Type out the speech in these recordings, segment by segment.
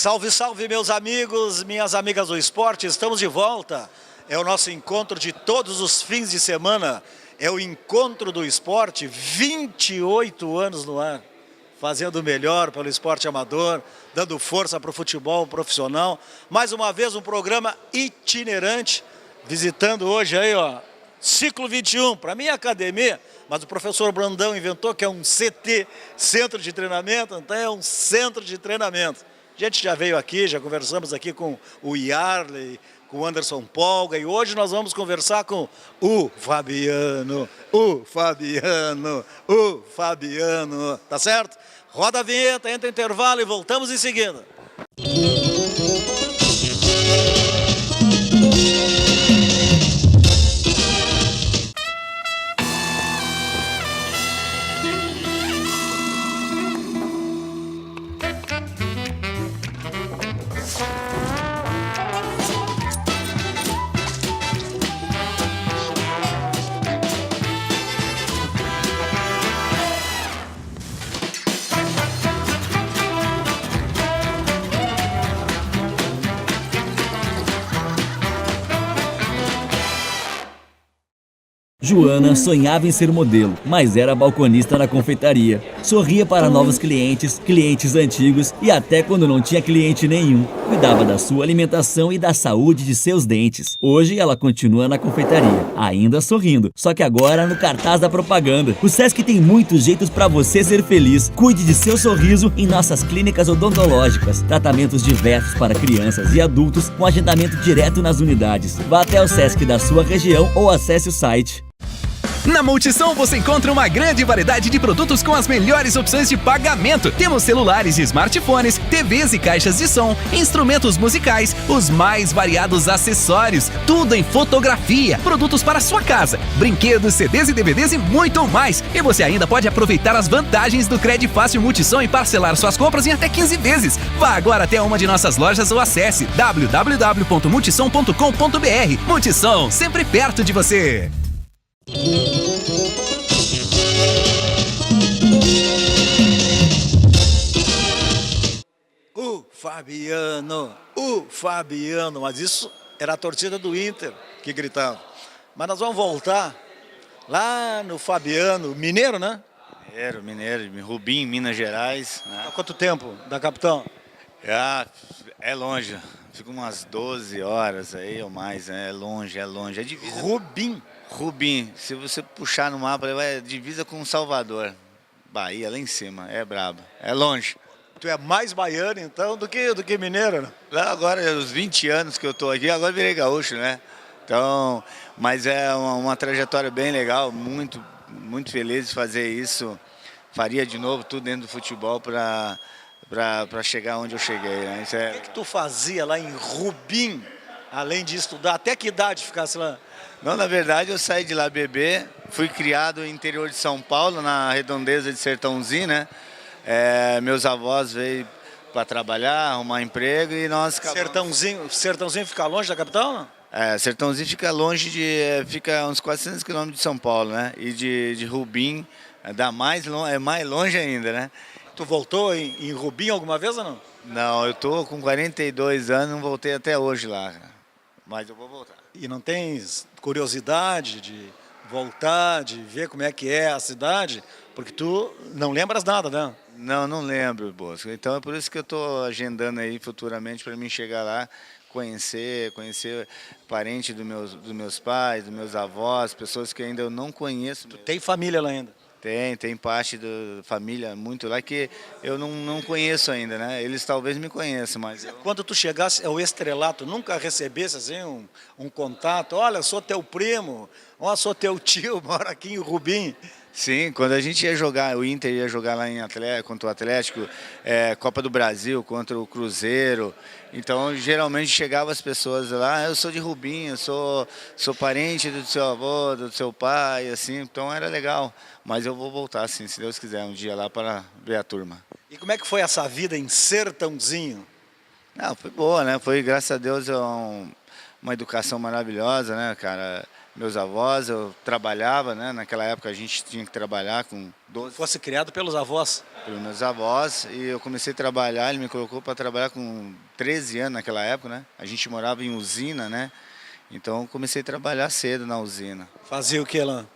Salve, salve, meus amigos, minhas amigas do esporte, estamos de volta. É o nosso encontro de todos os fins de semana, é o encontro do esporte, 28 anos no ar, fazendo o melhor pelo esporte amador, dando força para o futebol profissional. Mais uma vez um programa itinerante, visitando hoje aí, ó, Ciclo 21, para mim é academia, mas o professor Brandão inventou que é um CT, Centro de Treinamento, então é um centro de treinamento. A gente já veio aqui, já conversamos aqui com o Yarley, com o Anderson Polga, e hoje nós vamos conversar com o Fabiano, tá certo? Roda a vinheta, entra intervalo e voltamos em seguida. Joana sonhava em ser modelo, mas era balconista na confeitaria. Sorria para novos clientes, clientes antigos e até quando não tinha cliente nenhum. Cuidava da sua alimentação e da saúde de seus dentes. Hoje ela continua na confeitaria, ainda sorrindo, só que agora no cartaz da propaganda. O Sesc tem muitos jeitos para você ser feliz. Cuide de seu sorriso em nossas clínicas odontológicas. Tratamentos diversos para crianças e adultos com agendamento direto nas unidades. Vá até o Sesc da sua região ou acesse o site. Na Multissom você encontra uma grande variedade de produtos com as melhores opções de pagamento. Temos celulares e smartphones, TVs e caixas de som, instrumentos musicais, os mais variados acessórios, tudo em fotografia, produtos para sua casa, brinquedos, CDs e DVDs e muito mais. E você ainda pode aproveitar as vantagens do Crédito Fácil Multissom e parcelar suas compras em até 15 vezes. Vá agora até uma de nossas lojas ou acesse www.multissom.com.br. Multissom, sempre perto de você. O Fabiano, mas isso era a torcida do Inter que gritava. Mas nós vamos voltar lá no Fabiano, mineiro, né? Mineiro, Rubim, Minas Gerais. Né? Há quanto tempo da capital? É longe, fica umas 12 horas aí ou mais, né? É longe, é divisa. Rubim, se você puxar no mapa, é divisa com Salvador, Bahia, lá em cima, é brabo, é longe. Tu é mais baiano, então, do que mineiro, né? Lá agora, os 20 anos que eu tô aqui, agora virei gaúcho, né? Então, mas é uma trajetória bem legal, muito feliz de fazer isso. Faria de novo tudo dentro do futebol para chegar onde eu cheguei, né? Isso O que tu fazia lá em Rubim, além de estudar? Até que idade ficasse lá? Não, na verdade eu saí de lá bebê, fui criado no interior de São Paulo, na redondeza de Sertãozinho, né? Meus avós veio para trabalhar, arrumar emprego e nós acabamos... Sertãozinho fica longe da capital, não? Sertãozinho fica longe fica uns 400 quilômetros de São Paulo, né? E de Rubim é mais longe ainda, né? Tu voltou em Rubim alguma vez ou não? Não, eu tô com 42 anos, não voltei até hoje lá, mas eu vou voltar. E não tens curiosidade de voltar, de ver como é que é a cidade? Porque tu não lembras nada, né? Não lembro, Bosco. Então é por isso que eu estou agendando aí futuramente para mim chegar lá, conhecer parente dos meus pais, dos meus avós, pessoas que ainda eu não conheço. Tu tem família lá ainda? Tem parte da família muito lá que eu não conheço ainda, né? Eles talvez me conheçam, mas... Quando tu chegasse ao estrelato, nunca recebesse assim um contato? Olha, sou teu primo, olha, sou teu tio, mora aqui em Rubim. Sim, quando a gente ia jogar, o Inter ia jogar lá contra o Atlético, Copa do Brasil, contra o Cruzeiro, então geralmente chegavam as pessoas lá, eu sou de Rubim, eu sou parente do seu avô, do seu pai, assim, então era legal. Mas eu vou voltar, sim, se Deus quiser, um dia lá para ver a turma. E como é que foi essa vida em Sertãozinho? Não, foi boa, né? Foi, graças a Deus, uma educação maravilhosa, né, cara? meus avós, eu trabalhava, né? Naquela época a gente tinha que trabalhar com 12 Fosse criado pelos avós. pelos meus avós e eu comecei a trabalhar, ele me colocou para trabalhar com 13 anos naquela época, né? A gente morava em usina, né? Então eu comecei a trabalhar cedo na usina. Fazia o que lá?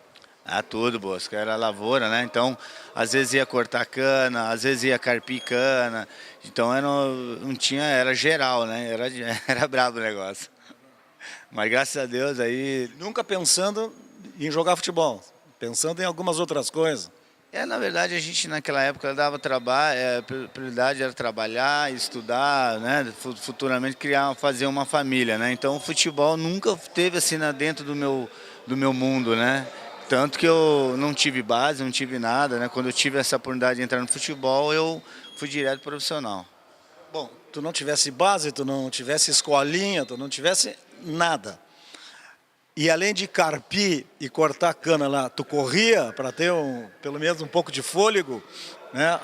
Ah, tudo, Bosco, era lavoura, né? Então, às vezes ia cortar cana, às vezes ia carpir cana. Então não tinha, era geral, né? Era brabo o negócio. Mas graças a Deus aí. Nunca pensando em jogar futebol, pensando em algumas outras coisas. Na verdade, a gente naquela época dava trabalho, a prioridade era trabalhar, estudar, né? Futuramente fazer uma família, né? Então o futebol nunca teve assim dentro do meu mundo, né? Tanto que eu não tive base, não tive nada, né? Quando eu tive essa oportunidade de entrar no futebol, eu fui direto profissional. Bom, tu não tivesse base, tu não tivesse escolinha, tu não tivesse nada. E além de carpir e cortar cana lá, tu corria para ter pelo menos um pouco de fôlego, né?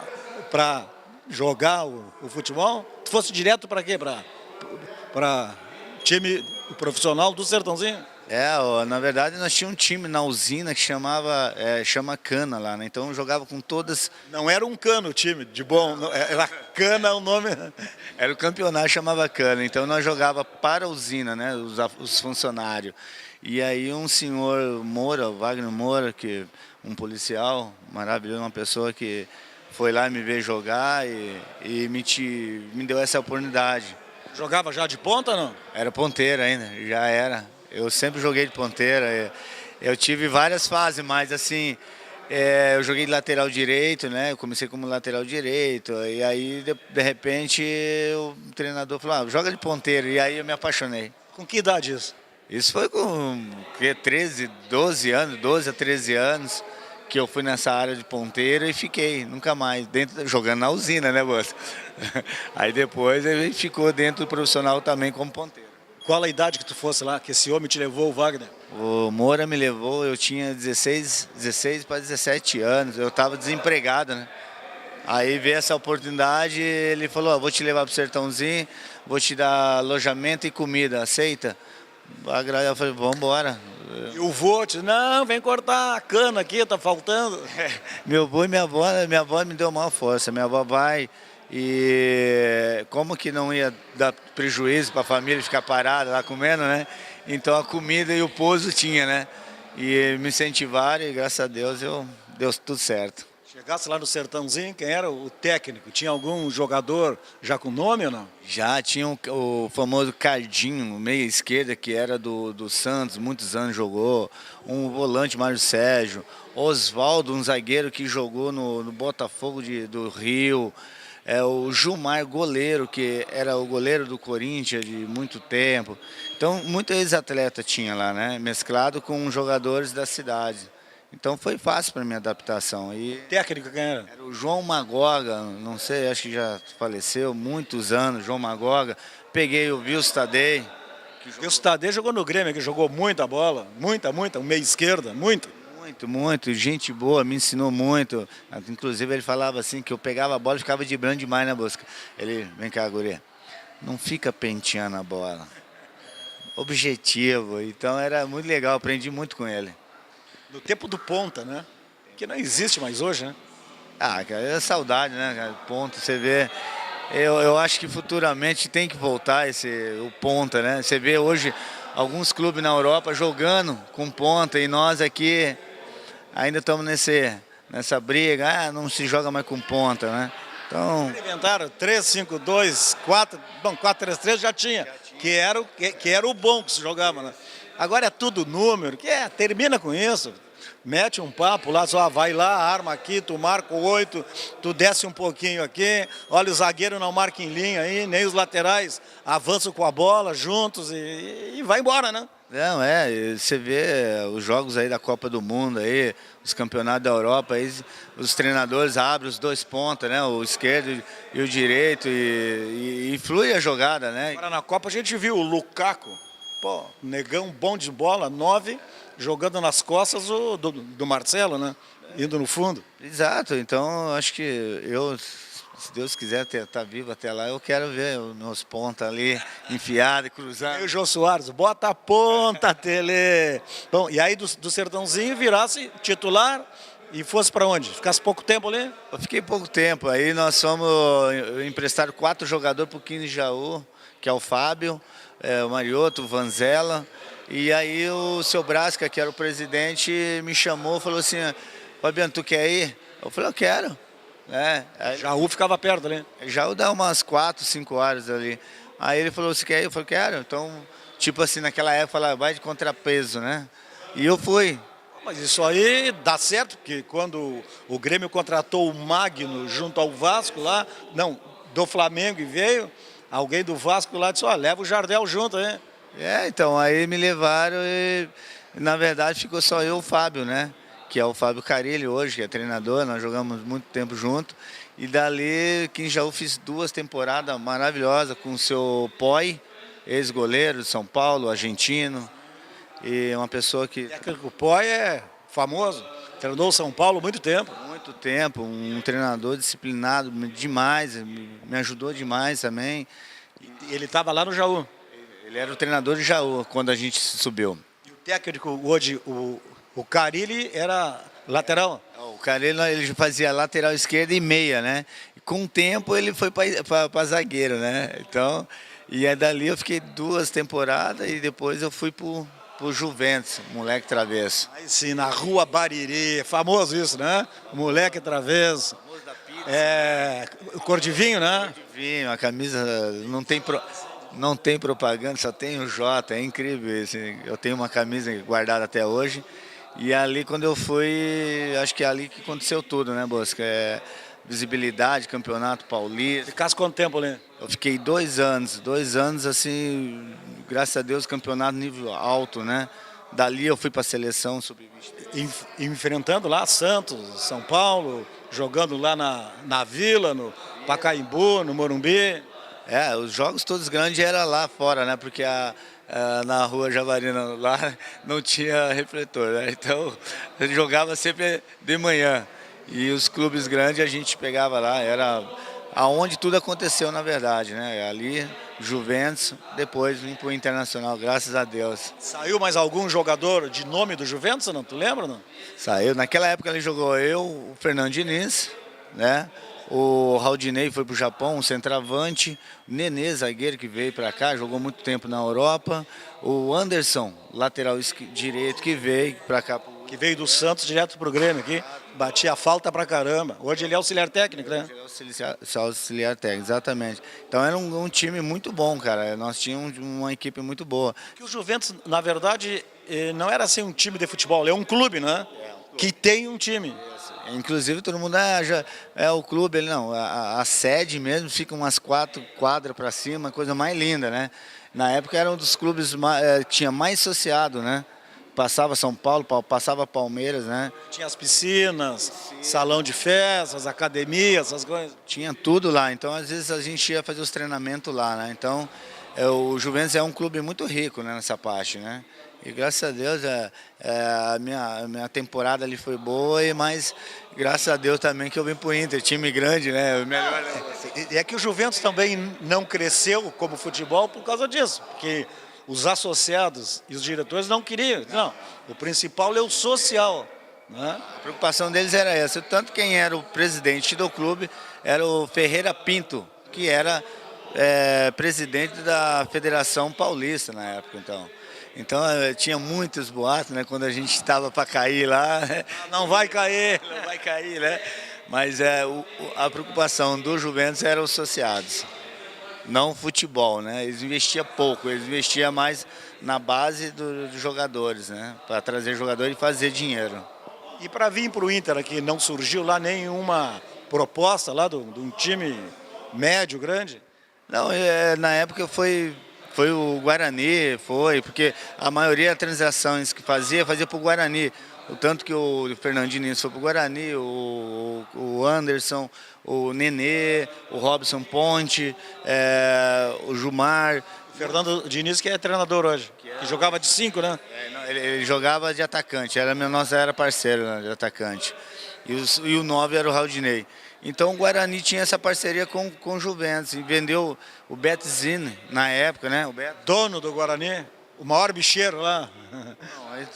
Para jogar o futebol? Tu fosse direto para quê? Para time profissional do Sertãozinho? Na verdade nós tínhamos um time na usina que chama Cana lá, né? Então eu jogava com todas. Não era um cano o time, de bom, era Cana o nome. Era o campeonato, chamava Cana. Então nós jogava para a usina, né? Os funcionários. E aí um senhor Moura, Wagner Moura, um policial maravilhoso, uma pessoa que foi lá me ver jogar e me deu essa oportunidade. Jogava já de ponta ou não? Era ponteiro ainda, já era. Eu sempre joguei de ponteira. Eu tive várias fases, mas assim, eu joguei de lateral direito, né? Eu comecei como lateral direito. E aí, de repente, o treinador falou, joga de ponteiro. E aí eu me apaixonei. Com que idade isso? Isso foi com 12 a 13 anos, que eu fui nessa área de ponteiro e fiquei, nunca mais, jogando na usina, né, moça? Aí depois ele ficou dentro do profissional também como ponteiro. Qual a idade que tu fosse lá, que esse homem te levou, o Wagner? O Moura me levou, eu tinha 16 para 17 anos, eu estava desempregado, né? Aí veio essa oportunidade, ele falou, vou te levar para o Sertãozinho, vou te dar alojamento e comida, aceita? Eu falei, vamos embora. E o vô disse, não, vem cortar a cana aqui, tá faltando. Meu avô e minha avó me deu maior força, minha avó vai... E como que não ia dar prejuízo para a família ficar parada lá comendo, né? Então a comida e o pouso tinha, né? E me incentivaram e graças a Deus deu tudo certo. Chegasse lá no Sertãozinho, quem era o técnico? Tinha algum jogador já com nome ou não? Já tinha o famoso Cardinho, meia esquerda, que era do Santos, muitos anos jogou. Um volante, Mário Sérgio. Oswaldo, um zagueiro que jogou no Botafogo do Rio. O Gilmar, goleiro, que era o goleiro do Corinthians de muito tempo. Então, muitos ex-atletas tinha lá, né? Mesclado com jogadores da cidade. Então, foi fácil para a minha adaptação. Técnico quem era? Era o João Magoga, não sei, acho que já faleceu, muitos anos, João Magoga. Peguei o Wilson Tadei. O Tadei jogou no Grêmio, que jogou muita bola, muita, um meio esquerda, muito. Muito, gente boa, me ensinou muito. Inclusive ele falava assim que eu pegava a bola e ficava vibrando demais na busca. Ele, vem cá, guria, não fica penteando a bola. Objetivo, então era muito legal, aprendi muito com ele. No tempo do ponta, né? Que não existe mais hoje, né? Cara, é saudade, né, cara? Ponto, você vê. Eu acho que futuramente tem que voltar o ponta, né? Você vê hoje alguns clubes na Europa jogando com ponta e nós aqui ainda estamos nessa briga, não se joga mais com ponta, né? Então... Inventaram 3-5-2, 4, bom, 4-3-3 já tinha, que era o bom que se jogava, né? Agora é tudo número, termina com isso, mete um papo lá, só vai lá, arma aqui, tu marca o 8, tu desce um pouquinho aqui, olha o zagueiro não marca em linha aí, nem os laterais avançam com a bola juntos e vai embora, né? Não, você vê os jogos aí da Copa do Mundo, aí, os campeonatos da Europa, aí, os treinadores abrem os dois pontas, né? O esquerdo e o direito e flui a jogada, né? Agora na Copa a gente viu o Lukaku, negão bom de bola, 9, jogando nas costas do Marcelo, né? Indo no fundo. Exato, então acho que eu Se Deus quiser estar vivo até lá, eu quero ver os meus pontas ali enfiados e cruzando. E o Jô Soares, bota a ponta, Tele. Bom, e aí do Sertãozinho virasse titular e fosse para onde? Ficasse pouco tempo ali? Eu fiquei pouco tempo, aí nós fomos emprestar 4 jogadores para o 15 Jaú, que é o Fábio, o Marioto, o Vanzella. E aí o seu Brasca, que era o presidente, me chamou e falou assim, Fabiano, tu quer ir? Eu falei, eu quero. Aí, Jaú ficava perto ali. Jaú dá umas 4, 5 horas ali. Aí ele falou, você quer ir? Eu falei, quero. Então, tipo assim, naquela época, falava, vai de contrapeso, né? E eu fui. Mas isso aí dá certo, porque quando o Grêmio contratou o Magno junto ao Vasco lá, não, do Flamengo e veio, alguém do Vasco lá disse, ó, leva o Jardel junto, hein? Então, aí me levaram e, na verdade, ficou só eu e o Fábio, né? Que é o Fábio Carilli hoje, que é treinador, nós jogamos muito tempo junto. E dali, aqui em Jaú, fiz 2 temporadas maravilhosas com o seu Poi, ex-goleiro de São Paulo, argentino. E uma pessoa que... O Poi é famoso, treinou São Paulo há muito tempo. Muito tempo, um treinador disciplinado demais, me ajudou demais também. Ele estava lá no Jaú. Ele era o treinador de Jaú, quando a gente subiu. E o técnico hoje, o Carilli, era lateral. O Carilli, ele fazia lateral esquerda e meia, né? E com o tempo ele foi para zagueiro, né? Então, e aí dali eu fiquei 2 temporadas e depois eu fui pro Juventus, moleque travesso. Aí sim, na Rua Bariri, famoso isso, né? Moleque travesso. Famoso da pizza. Cor de vinho, né? Vinho, a camisa não tem propaganda, só tem o J, é incrível isso. Eu tenho uma camisa guardada até hoje. E ali quando eu fui, acho que é ali que aconteceu tudo, né, Bosca? Visibilidade, campeonato paulista. Ficasse quanto tempo ali? Eu fiquei 2 anos assim, graças a Deus, campeonato nível alto, né? Dali eu fui para a seleção sub-23. Enfrentando lá Santos, São Paulo, jogando lá na Vila, no Pacaembu, no Morumbi. Os jogos todos grandes eram lá fora, né? Porque na Rua Javarina lá não tinha refletor, né? Então eu jogava sempre de manhã. E os clubes grandes a gente pegava lá, era aonde tudo aconteceu na verdade, né? Ali, Juventus, depois vim para o Internacional, graças a Deus. Saiu mais algum jogador de nome do Juventus, não? Tu lembra, não? Saiu, naquela época ele jogou o Fernando Diniz, né? O Raudinei foi para o Japão, um centroavante. O Nenê, zagueiro, que veio para cá, jogou muito tempo na Europa. O Anderson, lateral direito, que veio para cá. Que veio do Santos direto pro Grêmio aqui, batia falta pra caramba. Hoje ele é auxiliar técnico, né? Ele é auxiliar técnico, exatamente. Então era um time muito bom, cara. Nós tínhamos uma equipe muito boa. Que o Juventus, na verdade, não era assim um time de futebol, é um clube, né? Que tem um time. Inclusive todo mundo já é o clube, não, a sede mesmo fica umas 4 quadras para cima, coisa mais linda, né? Na época era um dos clubes que tinha mais associado, né? Passava São Paulo, passava Palmeiras, né? Tinha as piscinas, salão de festas, academia, essas coisas. Tinha tudo lá, então às vezes a gente ia fazer os treinamentos lá, né? Então o Juventus é um clube muito rico, né, nessa parte, né? E graças a Deus a minha temporada ali foi boa, mas graças a Deus também que eu vim para o Inter, time grande, né? O melhor, né? E é que o Juventus também não cresceu como futebol por causa disso, porque os associados e os diretores não queriam. Não, o principal é o social, né? A preocupação deles era essa. Tanto quem era o presidente do clube era o Ferreira Pinto, que era presidente da Federação Paulista na época, então. Então tinha muitos boatos, né? Quando a gente estava para cair lá. Não vai cair. Não vai cair, né? Mas a preocupação do Juventus era os associados, não o futebol, né? Eles investiam pouco, eles investiam mais na base dos jogadores, né? Para trazer jogadores e fazer dinheiro. E para vir para o Inter aqui, não surgiu lá nenhuma proposta lá de um time médio, grande? Não, na época foi o Guarani, porque a maioria das transações que fazia para o Guarani. O tanto que o Fernandinho foi para o Guarani, o Anderson, o Nenê, o Robson Ponte, o Gilmar. O Fernando Diniz, que é treinador hoje, que jogava de 5, né? Ele jogava de atacante, nós era parceiro, né, de atacante. e o 9 era o Raudinei. Então o Guarani tinha essa parceria com o Juventus e vendeu o Beto Zini na época, né? O Beto. Dono do Guarani, o maior bicheiro lá.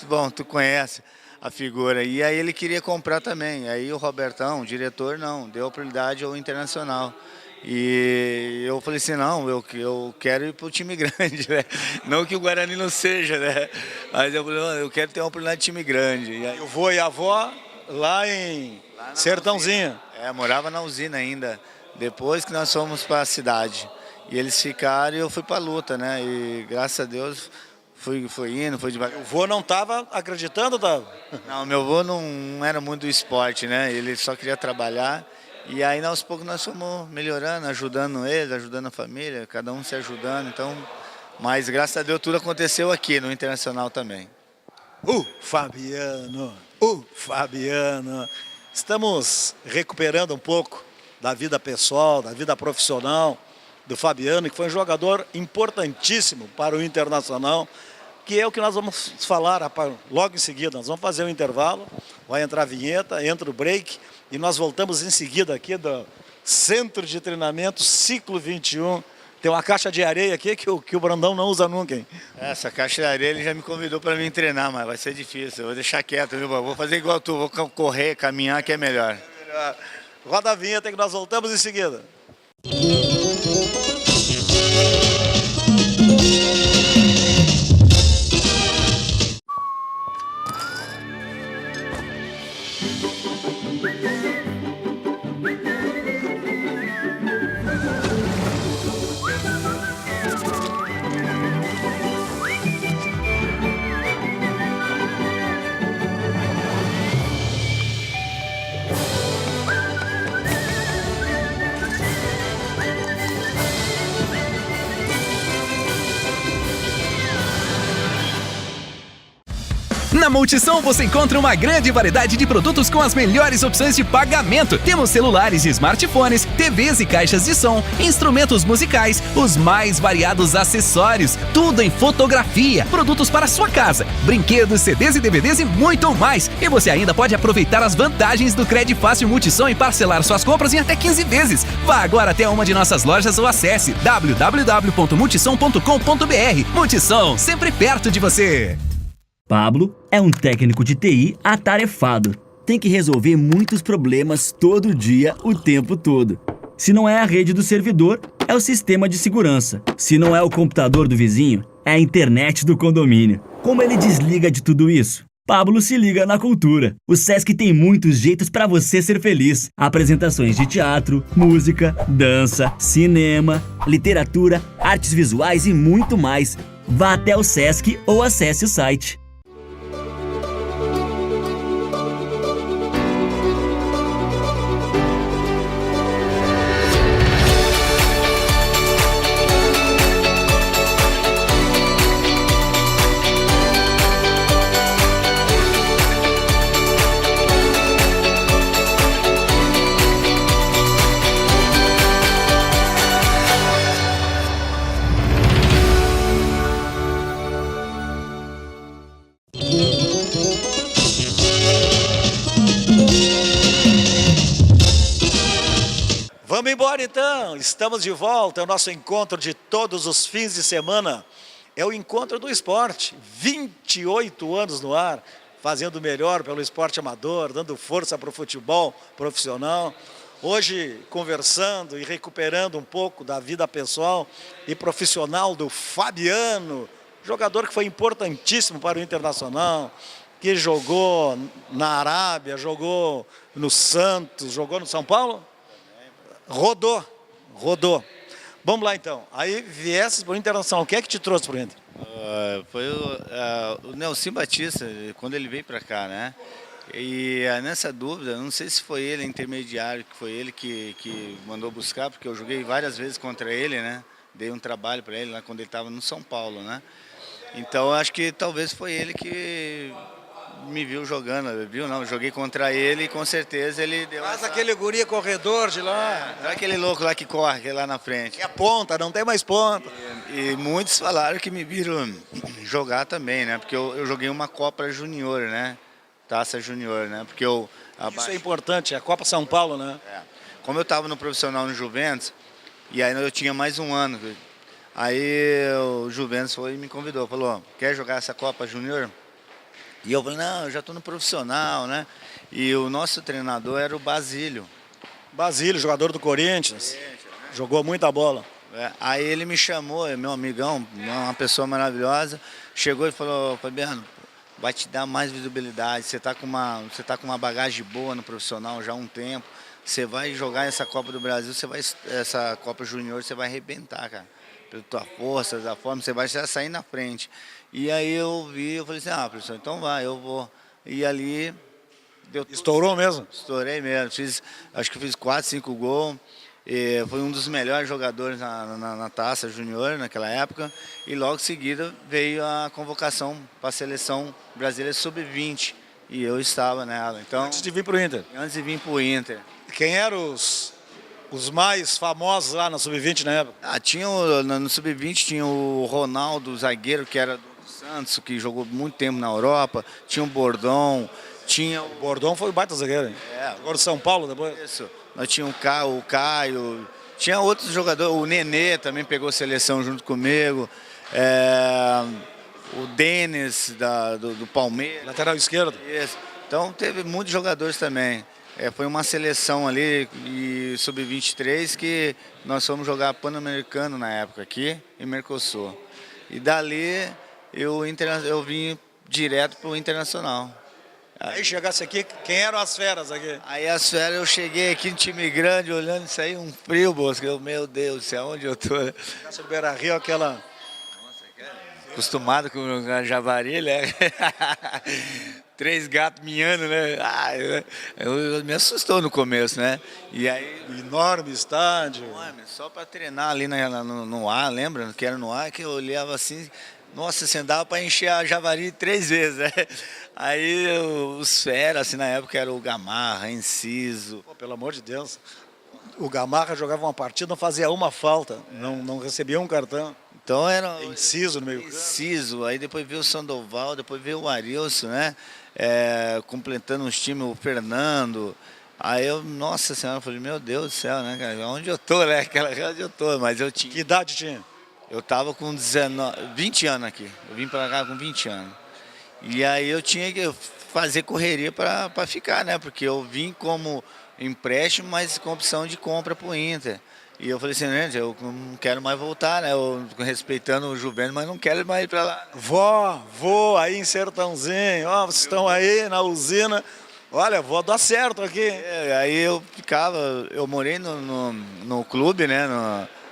Bom, tu conhece a figura. E aí ele queria comprar também. Aí o Robertão, o diretor, não, deu oportunidade ao Internacional. E eu falei assim, não, eu quero ir para o time grande, né? Não que o Guarani não seja, né? Mas eu falei, não, eu quero ter uma oportunidade de time grande. E aí, O vô e a avó lá em Sertãozinho. morava na usina ainda, depois que nós fomos para a cidade. E eles ficaram e eu fui para a luta, né? E graças a Deus fui indo, foi devagar. O vô não estava acreditando, tá? Não, meu avô não era muito do esporte, né? Ele só queria trabalhar. E aí, aos poucos, nós fomos melhorando, ajudando eles, ajudando a família, cada um se ajudando. Então, mas graças a Deus tudo aconteceu aqui no Internacional também. Fabiano, Fabiano. Estamos recuperando um pouco da vida pessoal, da vida profissional do Fabiano, que foi um jogador importantíssimo para o Internacional, que é o que nós vamos falar logo em seguida. Nós vamos fazer um intervalo, vai entrar a vinheta, entra o break e nós voltamos em seguida aqui do Centro de Treinamento Ciclo 21. Tem uma caixa de areia aqui que o Brandão não usa nunca, hein? Essa caixa de areia ele já me convidou para mim treinar, mas vai ser difícil. Eu vou deixar quieto, viu? Vou fazer igual tu, vou correr, caminhar, que é melhor. Roda a vinheta que nós voltamos em seguida. Na Multissom você encontra uma grande variedade de produtos com as melhores opções de pagamento. Temos celulares e smartphones, TVs e caixas de som, instrumentos musicais, os mais variados acessórios, tudo em fotografia, produtos para sua casa, brinquedos, CDs e DVDs e muito mais. E você ainda pode aproveitar as vantagens do Crédito Fácil Multissom e parcelar suas compras em até 15 vezes. Vá agora até uma de nossas lojas ou acesse www.multissom.com.br. Multissom, sempre perto de você. Pablo é um técnico de TI atarefado. Tem que resolver muitos problemas todo dia, o tempo todo. Se não é a rede do servidor, é o sistema de segurança. Se não é o computador do vizinho, é a internet do condomínio. Como ele desliga de tudo isso? Pablo se liga na cultura. O Sesc tem muitos jeitos para você ser feliz. Apresentações de teatro, música, dança, cinema, literatura, artes visuais e muito mais. Vá até o Sesc ou acesse o site. Vamos embora então, estamos de volta, é o nosso encontro de todos os fins de semana, é o encontro do esporte, 28 anos no ar, fazendo o melhor pelo esporte amador, dando força para o futebol profissional, hoje conversando e recuperando um pouco da vida pessoal e profissional do Fabiano, jogador que foi importantíssimo para o Internacional, que jogou na Arábia, jogou no Santos, jogou no São Paulo? Rodou. Vamos lá então. Aí viesses para o Internacional. O que é que te trouxe para o Inter? Foi o Nelson Batista, quando ele veio para cá, né? E nessa dúvida, não sei se foi ele intermediário, que foi ele que mandou buscar, porque eu joguei várias vezes contra ele, né? Dei um trabalho para ele lá quando ele estava no São Paulo, né? Então acho que talvez foi ele que me viu jogando, viu? Não, joguei contra ele e com certeza ele deu. Mas aquele guri corredor de lá. Não é aquele louco lá que corre, aquele lá na frente. É a ponta, não tem mais ponta. E muitos falaram que me viram jogar também, né? Porque eu joguei uma Copa Júnior, né? Taça Júnior, né? Porque eu... Isso é importante, é a Copa São Paulo, né? Como eu estava no profissional no Juventus, e aí eu tinha mais um ano, aí o Juventus foi e me convidou, falou, quer jogar essa Copa Júnior? E eu falei, não, eu já estou no profissional, né? E o nosso treinador era o Basílio. Basílio, jogador do Corinthians, jogou muita bola. Aí ele me chamou, meu amigão, uma pessoa maravilhosa, chegou e falou, Fabiano, vai te dar mais visibilidade, você tá com uma bagagem boa no profissional já há um tempo, você vai jogar essa Copa do Brasil, essa Copa Júnior, você vai arrebentar, cara. Pela tua força, da forma, você vai sair na frente. E aí eu falei assim, professor, então vai, eu vou. E ali... Estourou mesmo? Estourei mesmo, acho que fiz 4, 5 gols. Foi um dos melhores jogadores na Taça Júnior naquela época. E logo em seguida veio a convocação para a seleção brasileira sub-20. E eu estava nela. Então, antes de vir para o Inter? Antes de vir para o Inter. Quem eram os mais famosos lá na sub-20 na época? No sub-20 tinha o Ronaldo, zagueiro, que era do Santos, que jogou muito tempo na Europa. Tinha o Bordão. O Bordão foi o baita zagueiro, hein? Agora o São Paulo depois. Isso. Nós tínhamos o Caio, tinha outros jogadores, o Nenê também pegou seleção junto comigo, o Denis do Palmeiras. Lateral esquerdo. Isso. Então teve muitos jogadores também. Foi uma seleção ali, sub-23, que nós fomos jogar Pan-Americano na época aqui, em Mercosul. E dali eu vim direto para o Internacional. Aí chegasse aqui, quem eram as feras aqui? Aí as feras, eu cheguei aqui no time grande, olhando isso aí, um frio, Bosco. Meu Deus do céu, onde eu tô? Casa do Beira-Rio, aquela... Acostumado com o Javari, né? 3 gatos miando, né? Eu me assustou no começo, né? E aí... Enorme estádio. Enorme, só para treinar ali no ar, lembra? Que era no ar, que eu olhava assim... Nossa, você andava para encher a Javari 3 vezes, né? Aí os feras, assim, na época, era o Gamarra, Enciso. Pô, pelo amor de Deus. O Gamarra jogava uma partida, não fazia uma falta, não recebia um cartão. Então era... Enciso no meio campo. Enciso, aí depois veio o Sandoval, depois veio o Arilson, né? Completando os times, o Fernando. Aí eu, nossa senhora, eu falei, meu Deus do céu, né, cara? Onde eu tô, né? Onde eu tô, mas eu tinha... Que idade tinha? Eu tava com 20 anos aqui. Eu vim para cá com 20 anos. E aí eu tinha que fazer correria para ficar, né? Porque eu vim como empréstimo, mas com opção de compra para o Inter. E eu falei assim, gente, eu não quero mais voltar, né? Eu respeitando o Juventus, mas não quero mais ir para lá. Vó aí em Sertãozinho, ó, vocês estão aí na usina. Olha, vou dar certo aqui. Aí eu morei no clube, né?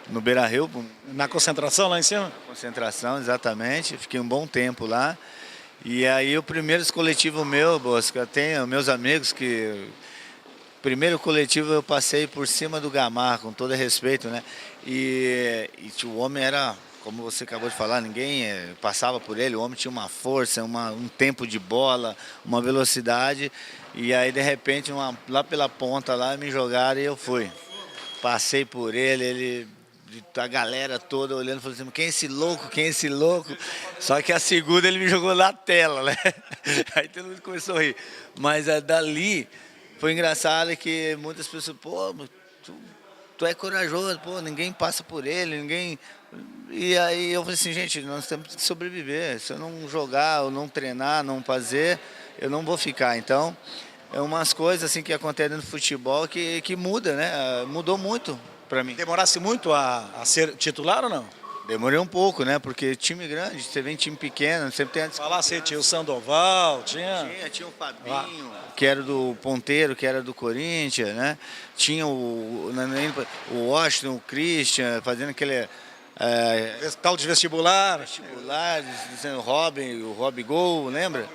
No Beira-Rio. Na concentração lá em cima? Concentração, exatamente. Fiquei um bom tempo lá. E aí o primeiro coletivo meu, Bosco, eu tenho meus amigos que... Primeiro coletivo eu passei por cima do Gamarra, com todo respeito, né? E o homem era, como você acabou de falar, ninguém passava por ele. O homem tinha uma força, um tempo de bola, uma velocidade. E aí, de repente, lá pela ponta, lá me jogaram e eu fui. Passei por ele, a galera toda olhando, falou assim, quem é esse louco, quem é esse louco? Só que a segunda ele me jogou na tela, né? Aí todo mundo começou a rir. Mas dali foi engraçado que muitas pessoas, pô, tu é corajoso, pô, ninguém passa por ele, ninguém... E aí eu falei assim, gente, nós temos que sobreviver. Se eu não jogar, ou não treinar, não fazer, eu não vou ficar. Então, é umas coisas assim que acontecem no futebol que muda, né? Mudou muito para mim. Demorasse muito a ser titular ou não? Demorei um pouco, né? Porque time grande, você vem time pequeno, sempre tem a disputa. Falar assim, tinha o Sandoval, tinha o Fabinho, que era do Ponteiro, que era do Corinthians, né? Tinha o Washington, o Christian, fazendo aquele... tal de vestibular. Dizendo o Rob Gol, lembra?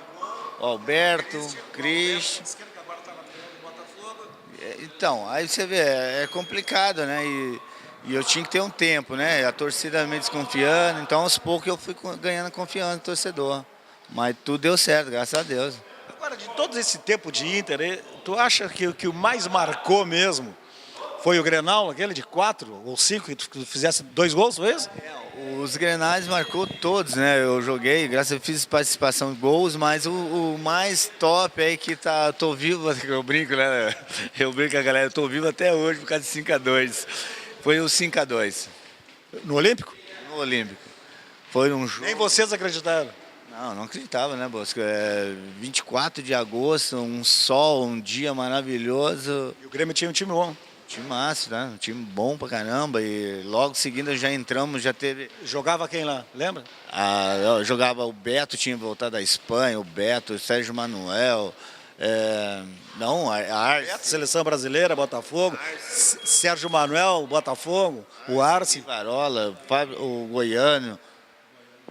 O Alberto, Christian. Então, aí você vê, é complicado, né? E eu tinha que ter um tempo, né? A torcida me desconfiando, então aos poucos eu fui ganhando confiança do torcedor. Mas tudo deu certo, graças a Deus. Agora, de todo esse tempo de Inter, tu acha que o que mais marcou mesmo foi o Grenal, aquele de 4 ou 5, que tu fizesse 2 gols, foi isso? O Os Grenais marcou todos, né? Eu joguei, graças a Deus fiz participação em gols, mas o mais top aí que tô vivo, eu brinco, né? Eu brinco com a galera, tô vivo até hoje por causa de 5-2. Foi o 5-2. No Olímpico? No Olímpico. Foi um jogo. Nem vocês acreditaram. Não acreditava, né, Bosco? 24 de agosto, um sol, um dia maravilhoso. E o Grêmio tinha um time bom. Time massa, né? Um time bom pra caramba. E logo seguindo já entramos, já teve. Jogava quem lá, lembra? Jogava o Beto, tinha voltado da Espanha, o Beto, o Sérgio Manuel. Beto, Seleção Brasileira, Botafogo. Sérgio Manuel, Botafogo. O Arce. Varola, o Goiano.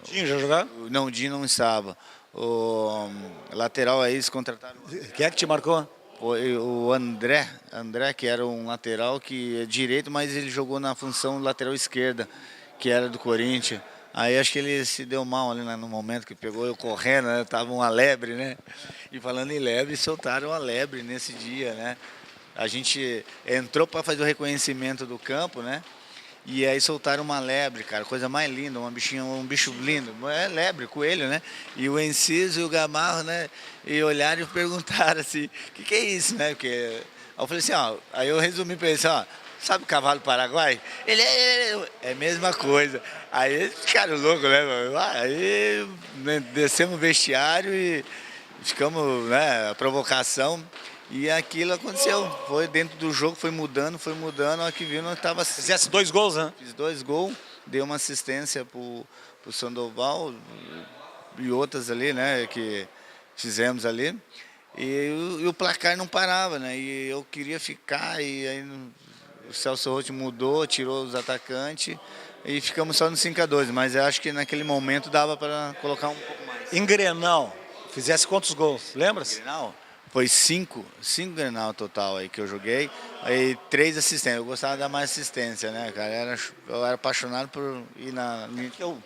Dinho já jogava? Não, o Dinho não estava. O lateral aí, eles contrataram. Quem é que te marcou? Foi o André, que era um lateral que é direito, mas ele jogou na função lateral esquerda, que era do Corinthians. Aí acho que ele se deu mal ali, né, no momento que pegou eu correndo, né, tava uma lebre, né? E falando em lebre, soltaram a lebre nesse dia, né? A gente entrou para fazer o reconhecimento do campo, né? E aí soltaram uma lebre, cara, coisa mais linda, um bicho lindo, é lebre, coelho, né? E o Enciso e o Gamarro, né? E olharam e perguntaram assim, o que é isso, né? Porque aí eu falei assim, ó, aí eu resumi para ele assim, ó, sabe o cavalo paraguai? Ele é a mesma coisa. Aí eles ficaram loucos, né? Aí descemos o vestiário e ficamos, né, a provocação. E aquilo aconteceu, foi dentro do jogo, foi mudando, a hora que viu, nós estava... Fizesse 2 gols, né? Fiz 2 gols, dei uma assistência pro Sandoval e outras ali, né, que fizemos ali. E o placar não parava, né, e eu queria ficar, e aí o Celso Roth mudou, tirou os atacantes e ficamos só no 5-2, mas eu acho que naquele momento dava para colocar um pouco mais. Em Grenal, fizesse quantos gols, lembra-se? Grenal? Foi 5 Grenal total aí que eu joguei, aí 3 assistências. Eu gostava de dar mais assistência, né, cara? Eu era apaixonado por ir na...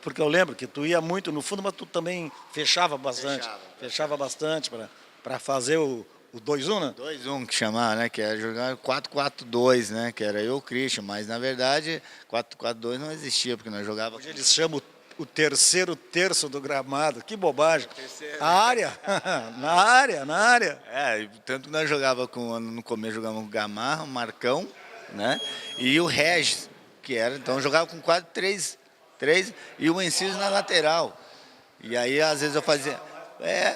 Porque eu lembro que tu ia muito no fundo, mas tu também fechava bastante. Fechava bastante para fazer o 2-1, né? 2-1 que chamava, né? Que era jogar 4-4-2, né? Que era eu e o Christian, mas na verdade 4-4-2 não existia, porque nós jogávamos... Hoje eles chamam o terceiro terço do gramado, que bobagem. A área, na área. Tanto que nós jogávamos no começo jogávamos com o Gamarra, o Marcão, né? E o Regis, que era, então jogava com 4-3 e o Enciso na lateral. E aí às vezes eu fazia...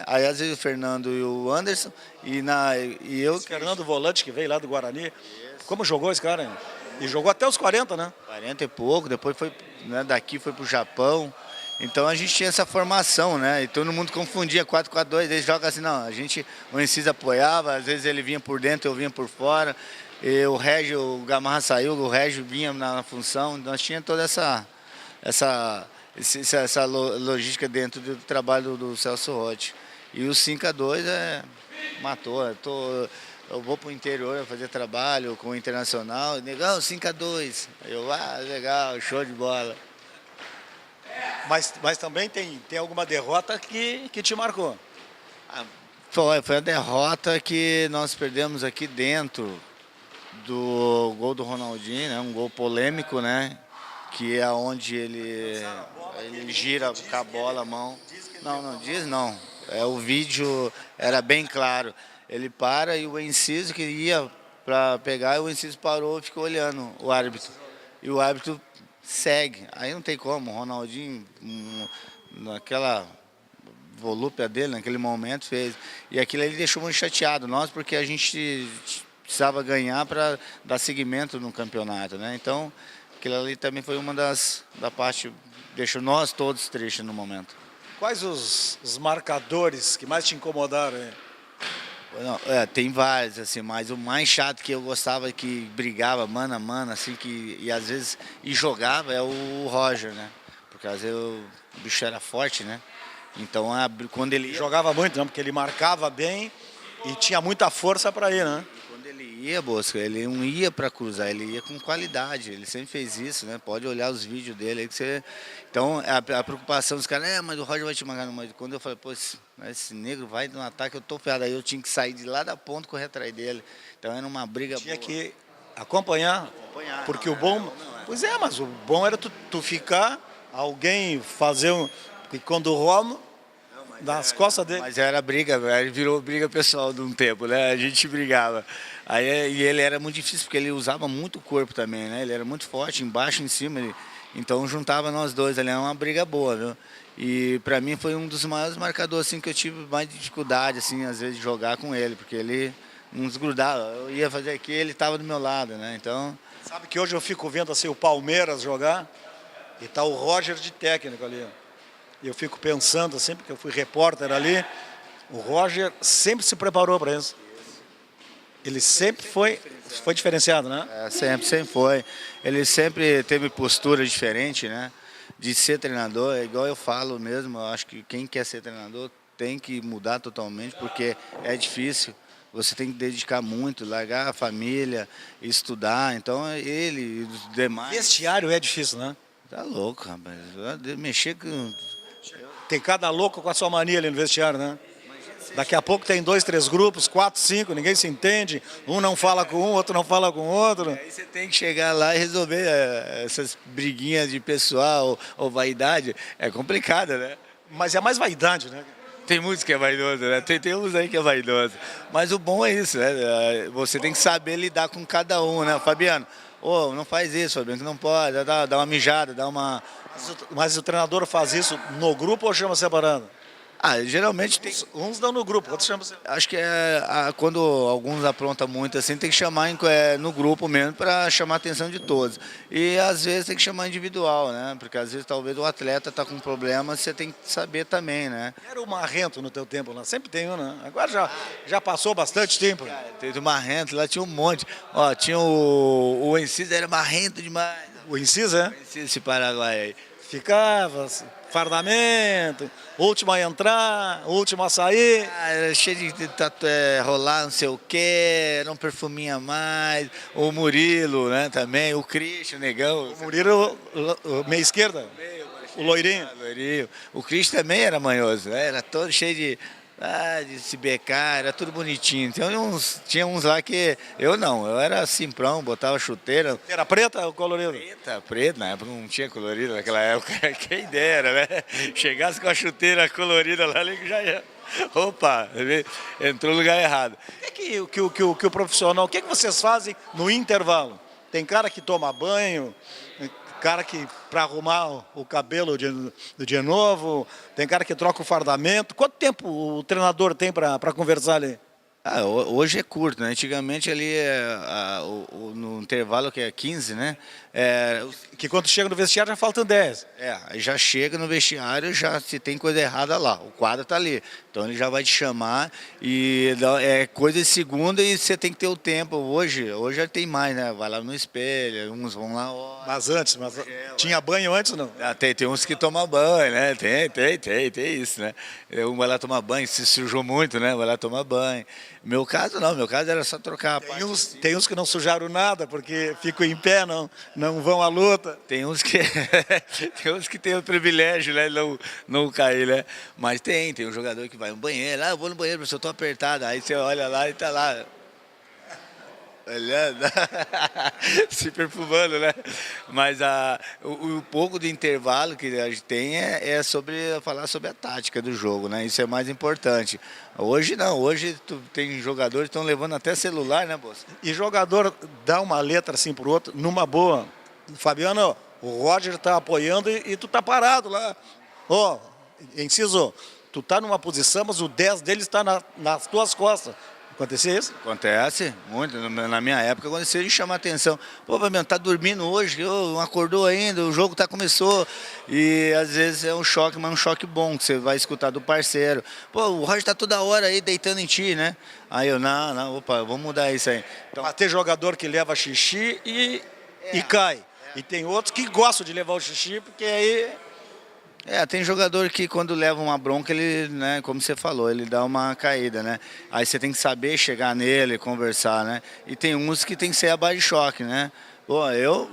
aí às vezes o Fernando e o Anderson e eu... Esse Fernando Volante que veio lá do Guarani. Como jogou esse cara? E jogou até os 40, né? 40 e pouco, depois foi, né, daqui foi pro Japão. Então a gente tinha essa formação, né? E todo mundo confundia 4-4-2, eles jogam assim, não, o Enciso apoiava, às vezes ele vinha por dentro, eu vinha por fora. E o Régio, o Gamarra saiu, o Régio vinha na função. Nós tínhamos toda essa logística dentro do trabalho do Celso Roth. E o 5-2 matou. Eu vou para o interior fazer trabalho com o Internacional. Negão, 5-2. Eu, legal, show de bola. Mas também tem alguma derrota que te marcou? Foi a derrota que nós perdemos aqui dentro do gol do Ronaldinho, né? Um gol polêmico, né? Que é onde ele gira com a bola, a mão. Não diz não. O vídeo era bem claro. Ele para e o Enciso que ia para pegar, e o Enciso parou e ficou olhando o árbitro. E o árbitro segue. Aí não tem como, o Ronaldinho, naquela volúpia dele, naquele momento, fez. E aquilo ele deixou muito chateado nós, porque a gente precisava ganhar para dar seguimento no campeonato, né? Então, aquilo ali também foi uma da parte, deixou nós todos tristes no momento. Quais os marcadores que mais te incomodaram, hein? Não, tem vários, assim, mas o mais chato que eu gostava, que brigava mano a mano, assim, e às vezes jogava, é o Roger, né? Porque às vezes o bicho era forte, né? Então quando ele jogava muito, não, porque ele marcava bem e tinha muita força para ir, né? Quando ele ia, Bosco, ele não ia para cruzar, ele ia com qualidade, ele sempre fez isso, né? Pode olhar os vídeos dele aí que você... Então a preocupação dos caras, mas o Roger vai te marcar, mas quando eu falei, pô, esse negro vai no ataque, eu tô ferrado, aí eu tinha que sair de lá da ponta e correr atrás dele. Então era uma briga tinha boa. Que acompanhar, porque o bom... Pois é, mas o bom era tu ficar alguém fazer um... Porque quando o Romo, nas costas dele... Mas era briga, velho, virou briga pessoal de um tempo, né? A gente brigava. Aí, e ele era muito difícil, porque ele usava muito o corpo também, né? Ele era muito forte, embaixo e em cima. Então juntava nós dois ali, era uma briga boa, viu? E pra mim foi um dos maiores marcadores assim, que eu tive mais dificuldade, assim, às vezes, de jogar com ele, porque ele não desgrudava. Eu ia fazer aqui, ele estava do meu lado, né? Então... Sabe que hoje eu fico vendo assim, o Palmeiras jogar e tá o Roger de técnico ali. E eu fico pensando, assim, porque eu fui repórter ali, o Roger sempre se preparou para isso. Ele sempre foi diferenciado, né? Sempre foi. Ele sempre teve postura diferente, né? De ser treinador, é igual eu falo mesmo, eu acho que quem quer ser treinador tem que mudar totalmente, porque é difícil. Você tem que dedicar muito, largar a família, estudar. Então ele e os demais... Vestiário é difícil, né? Tá louco, rapaz. Mexer com... Tem cada louco com a sua mania ali no vestiário, né? Daqui a pouco tem 2, 3 grupos, 4, 5, ninguém se entende. Um não fala com um, outro não fala com o outro. Aí você tem que chegar lá e resolver essas briguinhas de pessoal ou vaidade. É complicado, né? Mas é mais vaidade, né? Tem muitos que é vaidoso, né? Tem uns aí que é vaidoso. Mas o bom é isso, né? Você tem que saber lidar com cada um, né? Fabiano, não faz isso, Fabiano, que não pode. Dá uma mijada, dá uma... Mas o treinador faz isso no grupo ou chama separado? Geralmente tem... Uns dão no grupo, outros chamam separado. Acho que quando alguns aprontam muito assim, tem que chamar no grupo mesmo para chamar a atenção de todos. E às vezes tem que chamar individual, né? Porque às vezes talvez o atleta está com um problema, você tem que saber também, né? Era o Marrento no teu tempo lá, sempre tem um, né? Agora já passou bastante tempo. Teve o Marrento, lá tinha um monte. Ó, tinha o Enciso, era marrento demais. O Incisa, é? O Enciso, esse Paraguai aí. Ficava, fardamento, último a entrar, último a sair. Era cheio de rolar não sei o quê, era um perfuminho a mais. O Murilo, né, também, o Christian, o Negão. O Murilo, meia esquerda, o loirinho. Loirinho. O Christian também era manhoso, né? Era todo cheio de se becar, era tudo bonitinho. Tinha uns lá que eu era simprão, botava chuteira. Era preta ou colorida? Preta, na época não tinha colorido naquela época, quem dera, né? Chegasse com a chuteira colorida lá, ele já ia. Opa, entrou no lugar errado. O que o profissional, o que vocês fazem no intervalo? Tem cara que toma banho, cara que para arrumar o cabelo de novo, tem cara que troca o fardamento. Quanto tempo o treinador tem para conversar ali? Hoje é curto, né? Antigamente ali, no intervalo que é 15, né? Que quando chega no vestiário já faltam 10. Aí já chega no vestiário, já se tem coisa errada lá, o quadro tá ali. Então ele já vai te chamar e é coisa de segunda e você tem que ter o tempo. Hoje já tem mais, né? Vai lá no espelho, uns vão lá. Mas antes, tinha banho antes ou não? Tem uns que tomam banho, né? Tem isso, né? Um vai lá tomar banho, se sujou muito, né? Vai lá tomar banho. Meu caso não, meu caso era só trocar a parte. Tem uns que não sujaram nada, porque ficam em pé, não vão à luta. Tem uns que tem o privilégio, né, não cair, né? Mas tem um jogador que vai no banheiro, eu vou no banheiro, professor, eu tô apertado. Aí você olha lá e tá lá, olhando, se perfumando, né? Mas o pouco de intervalo que a gente tem é falar sobre a tática do jogo, né? Isso é mais importante. Hoje não, hoje tem jogadores que estão levando até celular, né, moça? E jogador dá uma letra assim pro outro, numa boa. Fabiano, o Roger tá apoiando e tu tá parado lá. Inciso, tu tá numa posição, mas o 10 dele está nas tuas costas. Acontecia isso? Acontece, muito. Na minha época acontecia de chamar atenção. Pô, Fabiano, tá dormindo hoje? Não acordou ainda, o jogo começou. E às vezes é um choque, mas um choque bom, que você vai escutar do parceiro. Pô, o Roger tá toda hora aí deitando em ti, né? Aí eu, opa, vamos mudar isso aí. Então, mas tem jogador que leva xixi e cai. E tem outros que gostam de levar o xixi, porque aí... Tem jogador que quando leva uma bronca, ele, né, como você falou, ele dá uma caída, né? Aí você tem que saber chegar nele, conversar, né? E tem uns que tem que ser a base de choque, né? Pô, eu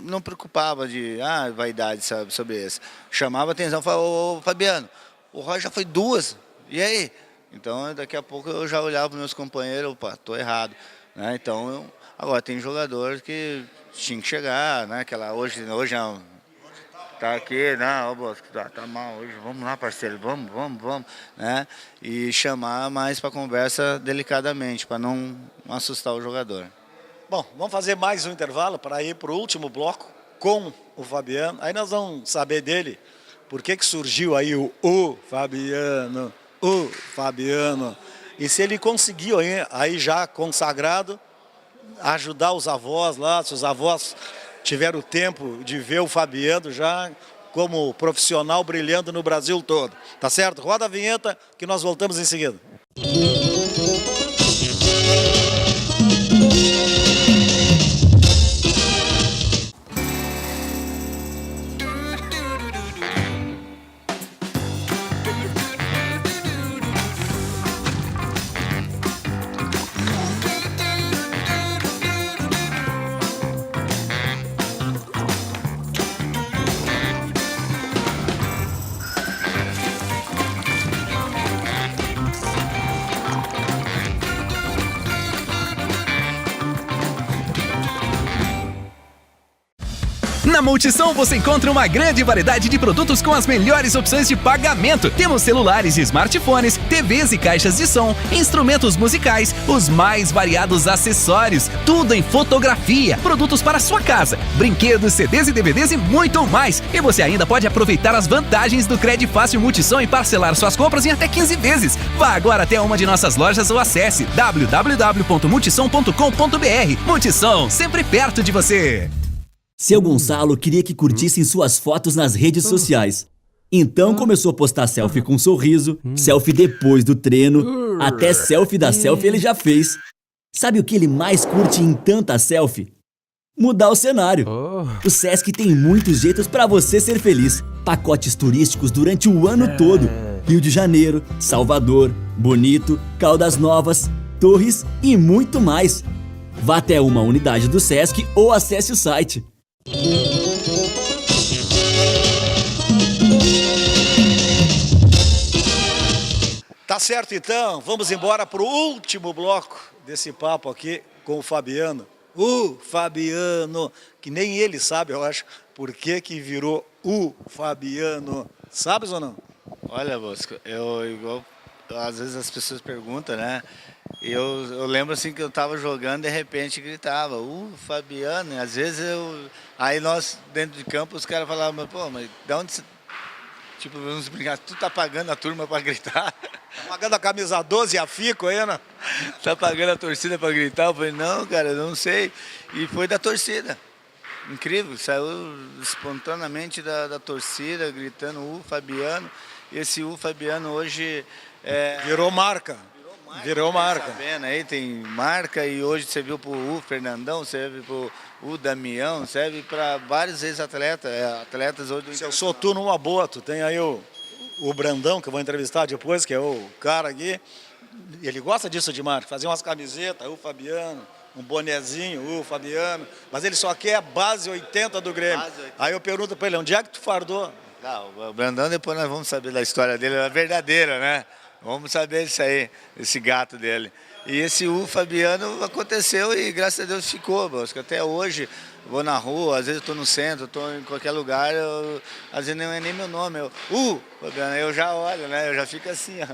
não preocupava de vaidade, sabe, sobre isso. Chamava atenção, falava, ô Fabiano, o Roger já foi 2, e aí? Então daqui a pouco eu já olhava para meus companheiros, opa, tô errado, né? Então, agora tem jogador que tinha que chegar, né? Hoje tá aqui, não, ô Bosco, tá mal hoje, vamos lá, parceiro, vamos, né? E chamar mais para conversa delicadamente, para não assustar o jogador. Bom, vamos fazer mais um intervalo para ir para o último bloco com o Fabiano. Aí nós vamos saber dele por que surgiu aí o Fabiano, E se ele conseguiu aí já consagrado, ajudar os avós lá, se os avós tiveram o tempo de ver o Fabiano já como profissional brilhando no Brasil todo. Tá certo? Roda a vinheta que nós voltamos em seguida. Na Multissom você encontra uma grande variedade de produtos com as melhores opções de pagamento. Temos celulares e smartphones, TVs e caixas de som, instrumentos musicais, os mais variados acessórios, tudo em fotografia, produtos para sua casa, brinquedos, CDs e DVDs e muito mais. E você ainda pode aproveitar as vantagens do Cred Fácil Multissom e parcelar suas compras em até 15 vezes. Vá agora até uma de nossas lojas ou acesse www.multissom.com.br. Multissom, sempre perto de você. Seu Gonçalo queria que curtissem suas fotos nas redes sociais. Então começou a postar selfie com um sorriso, selfie depois do treino, até selfie da selfie ele já fez. Sabe o que ele mais curte em tanta selfie? Mudar o cenário. O Sesc tem muitos jeitos para você ser feliz. Pacotes turísticos durante o ano todo. Rio de Janeiro, Salvador, Bonito, Caldas Novas, Torres e muito mais. Vá até uma unidade do Sesc ou acesse o site. Tá certo então, vamos embora para o último bloco desse papo aqui com o Fabiano. O Fabiano, que nem ele sabe, eu acho, por que virou o Fabiano. Sabes ou não? Olha, Bosco, às vezes as pessoas perguntam, né? Eu lembro assim que eu tava jogando e de repente gritava, Fabiano, e às vezes aí nós dentro de campo os caras falavam, mas de onde você... Tipo, vamos brincar, tu tá pagando a turma para gritar? Tá pagando a camisa 12 e a Fico aí, né? Tá pagando a torcida para gritar? Eu falei, não, cara, eu não sei. E foi da torcida. Incrível, saiu espontaneamente da torcida, gritando Fabiano. E esse Fabiano hoje... Virou marca. Virou marca. Sabendo, aí tem marca e hoje você viu pro Fernandão, serve pro Damião, serve para vários ex-atletas, atletas hoje do Se eu sou tu numa boa, tu tem aí o Brandão, que eu vou entrevistar depois, que é o cara aqui, ele gosta disso de marca, fazer umas camisetas, o Fabiano, um bonezinho, o Fabiano, mas ele só quer a base 80 do Grêmio. Aí eu pergunto para ele, onde é que tu fardou? Não, o Brandão depois nós vamos saber da história dele, a verdadeira, né? Vamos saber disso aí, esse gato dele. E esse Fabiano aconteceu e graças a Deus ficou, Bosco. Até hoje, vou na rua, às vezes eu estou no centro, estou em qualquer lugar, às vezes não é nem meu nome. Fabiano, eu já olho, né? Eu já fico assim, ó,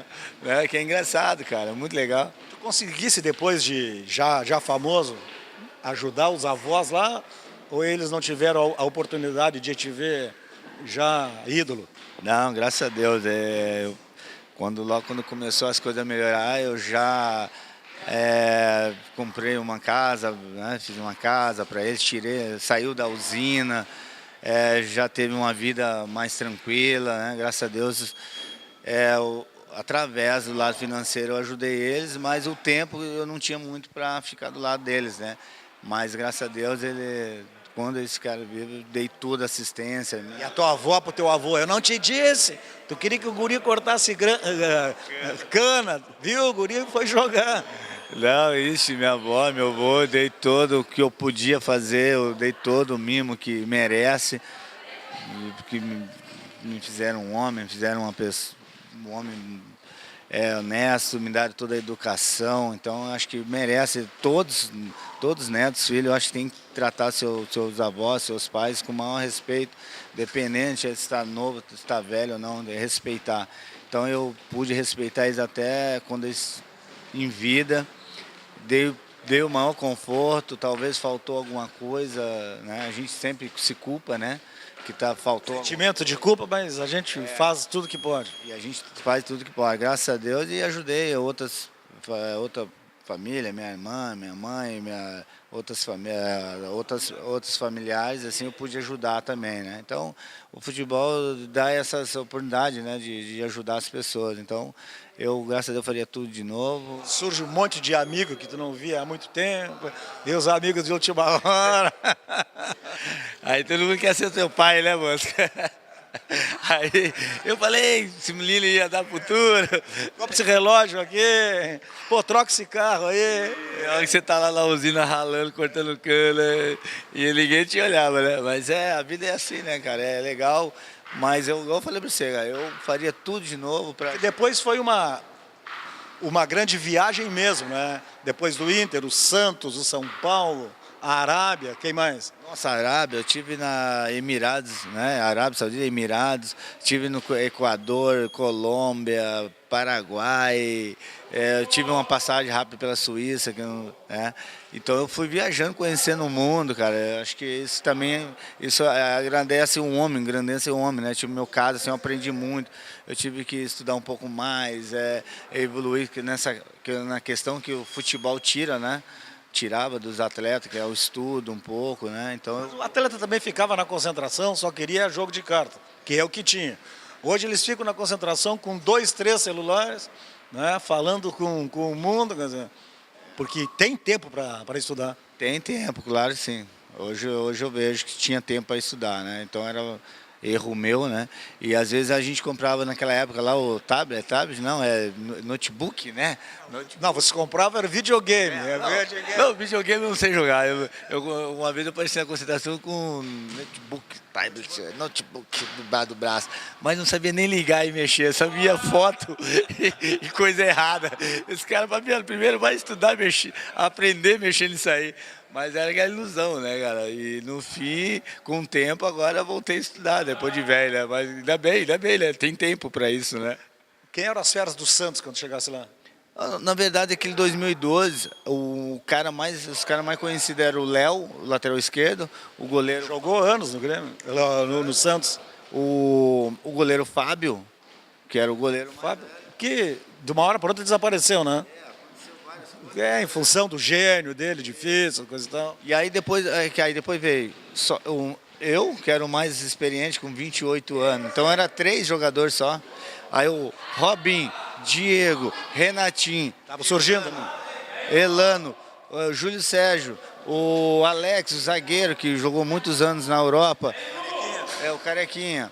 né? Que é engraçado, cara, muito legal. Tu conseguisse, depois de já famoso, ajudar os avós lá, ou eles não tiveram a oportunidade de te ver já ídolo? Não, graças a Deus. Logo quando começou as coisas a melhorar, eu já comprei uma casa, né, fiz uma casa para eles, saiu da usina, já teve uma vida mais tranquila, né, graças a Deus. Através do lado financeiro eu ajudei eles, mas o tempo eu não tinha muito para ficar do lado deles, né? Mas graças a Deus quando esse cara vive, eu dei toda a assistência. E a tua avó pro teu avô, eu não te disse, tu queria que o guri cortasse cana, viu? O guri foi jogar. Não, isso, minha avó, meu avô, eu dei todo o que eu podia fazer, eu dei todo o mimo que merece, porque me fizeram um homem, fizeram uma pessoa, um homem é honesto, me deram toda a educação, então acho que merece todos netos, filhos, eu acho que tem que tratar seus avós, seus pais com o maior respeito, dependente se está novo, se está velho ou não, de respeitar. Então eu pude respeitar eles até quando eles em vida, dei o maior conforto, talvez faltou alguma coisa, né? A gente sempre se culpa, né? Faltou Sentimento de culpa, mas a gente faz tudo que pode. e a gente faz tudo que pode, graças a Deus, e ajudei outra família, minha irmã, minha mãe, outros familiares, assim, eu pude ajudar também, né? Então, o futebol dá essa oportunidade, né, de ajudar as pessoas. Então, eu, graças a Deus, faria tudo de novo. Surge um monte de amigo que tu não via há muito tempo, e os amigos de última hora. Aí todo mundo quer ser teu pai, né, moço? Aí eu falei, esse menino ia dar futuro. Compra esse relógio aqui, pô, troca esse carro aí. Na hora que você tá lá na usina ralando, cortando cana, e ninguém te olhava, né? Mas a vida é assim, né, cara? É legal, mas igual eu falei pra você, cara, eu faria tudo de novo pra... E depois foi uma grande viagem mesmo, né? Depois do Inter, o Santos, o São Paulo, a Arábia, quem mais? Nossa, a Arábia, eu tive na Emirados, né? Arábia Saudita, Emirados, tive no Equador, Colômbia, Paraguai, eu tive uma passagem rápida pela Suíça, então eu fui viajando, conhecendo o mundo, cara. Eu acho que isso também, isso engrandece o homem, né? Tipo, no meu caso, assim, eu aprendi muito, eu tive que estudar um pouco mais, evoluir na questão que o futebol tira, né? Tirava dos atletas, que é o estudo um pouco, né? Então, O atleta também ficava na concentração, só queria jogo de carta, que é o que tinha. Hoje eles ficam na concentração com 2, 3 celulares, né? Falando com o mundo, quer dizer, porque tem tempo para estudar. tem tempo, claro que sim. Hoje eu vejo que tinha tempo para estudar, né? Então era erro meu, né? E às vezes a gente comprava naquela época lá o tablet não, notebook, né? Não, você comprava era videogame. Não, videogame eu não sei jogar. Uma vez eu apareci na concentração com notebook do braço, mas não sabia nem ligar e mexer, sabia foto e coisa errada. Esse cara, Fabiano, primeiro vai estudar, aprender a mexer nisso aí. Mas era aquela ilusão, né, cara? E no fim, com o tempo, agora eu voltei a estudar, depois de velho, né? Mas ainda bem, né? Tem tempo para isso, né? Quem eram as feras do Santos quando chegasse lá? Na verdade, aquele 2012, os caras mais conhecidos eram o Léo, o lateral esquerdo, o goleiro... Jogou anos no Grêmio, no Santos. O goleiro Fábio, que era o goleiro... Fábio, que de uma hora para outra desapareceu, né? Em função do gênio dele, difícil, coisa e tal. E aí depois veio eu, que era o mais experiente, com 28 anos. Então era 3 jogadores só. Aí o Robin, Diego, Renatinho. Tava surgindo, né? Elano, o Júlio Sérgio, o Alex, o zagueiro, que jogou muitos anos na Europa. O Carequinha.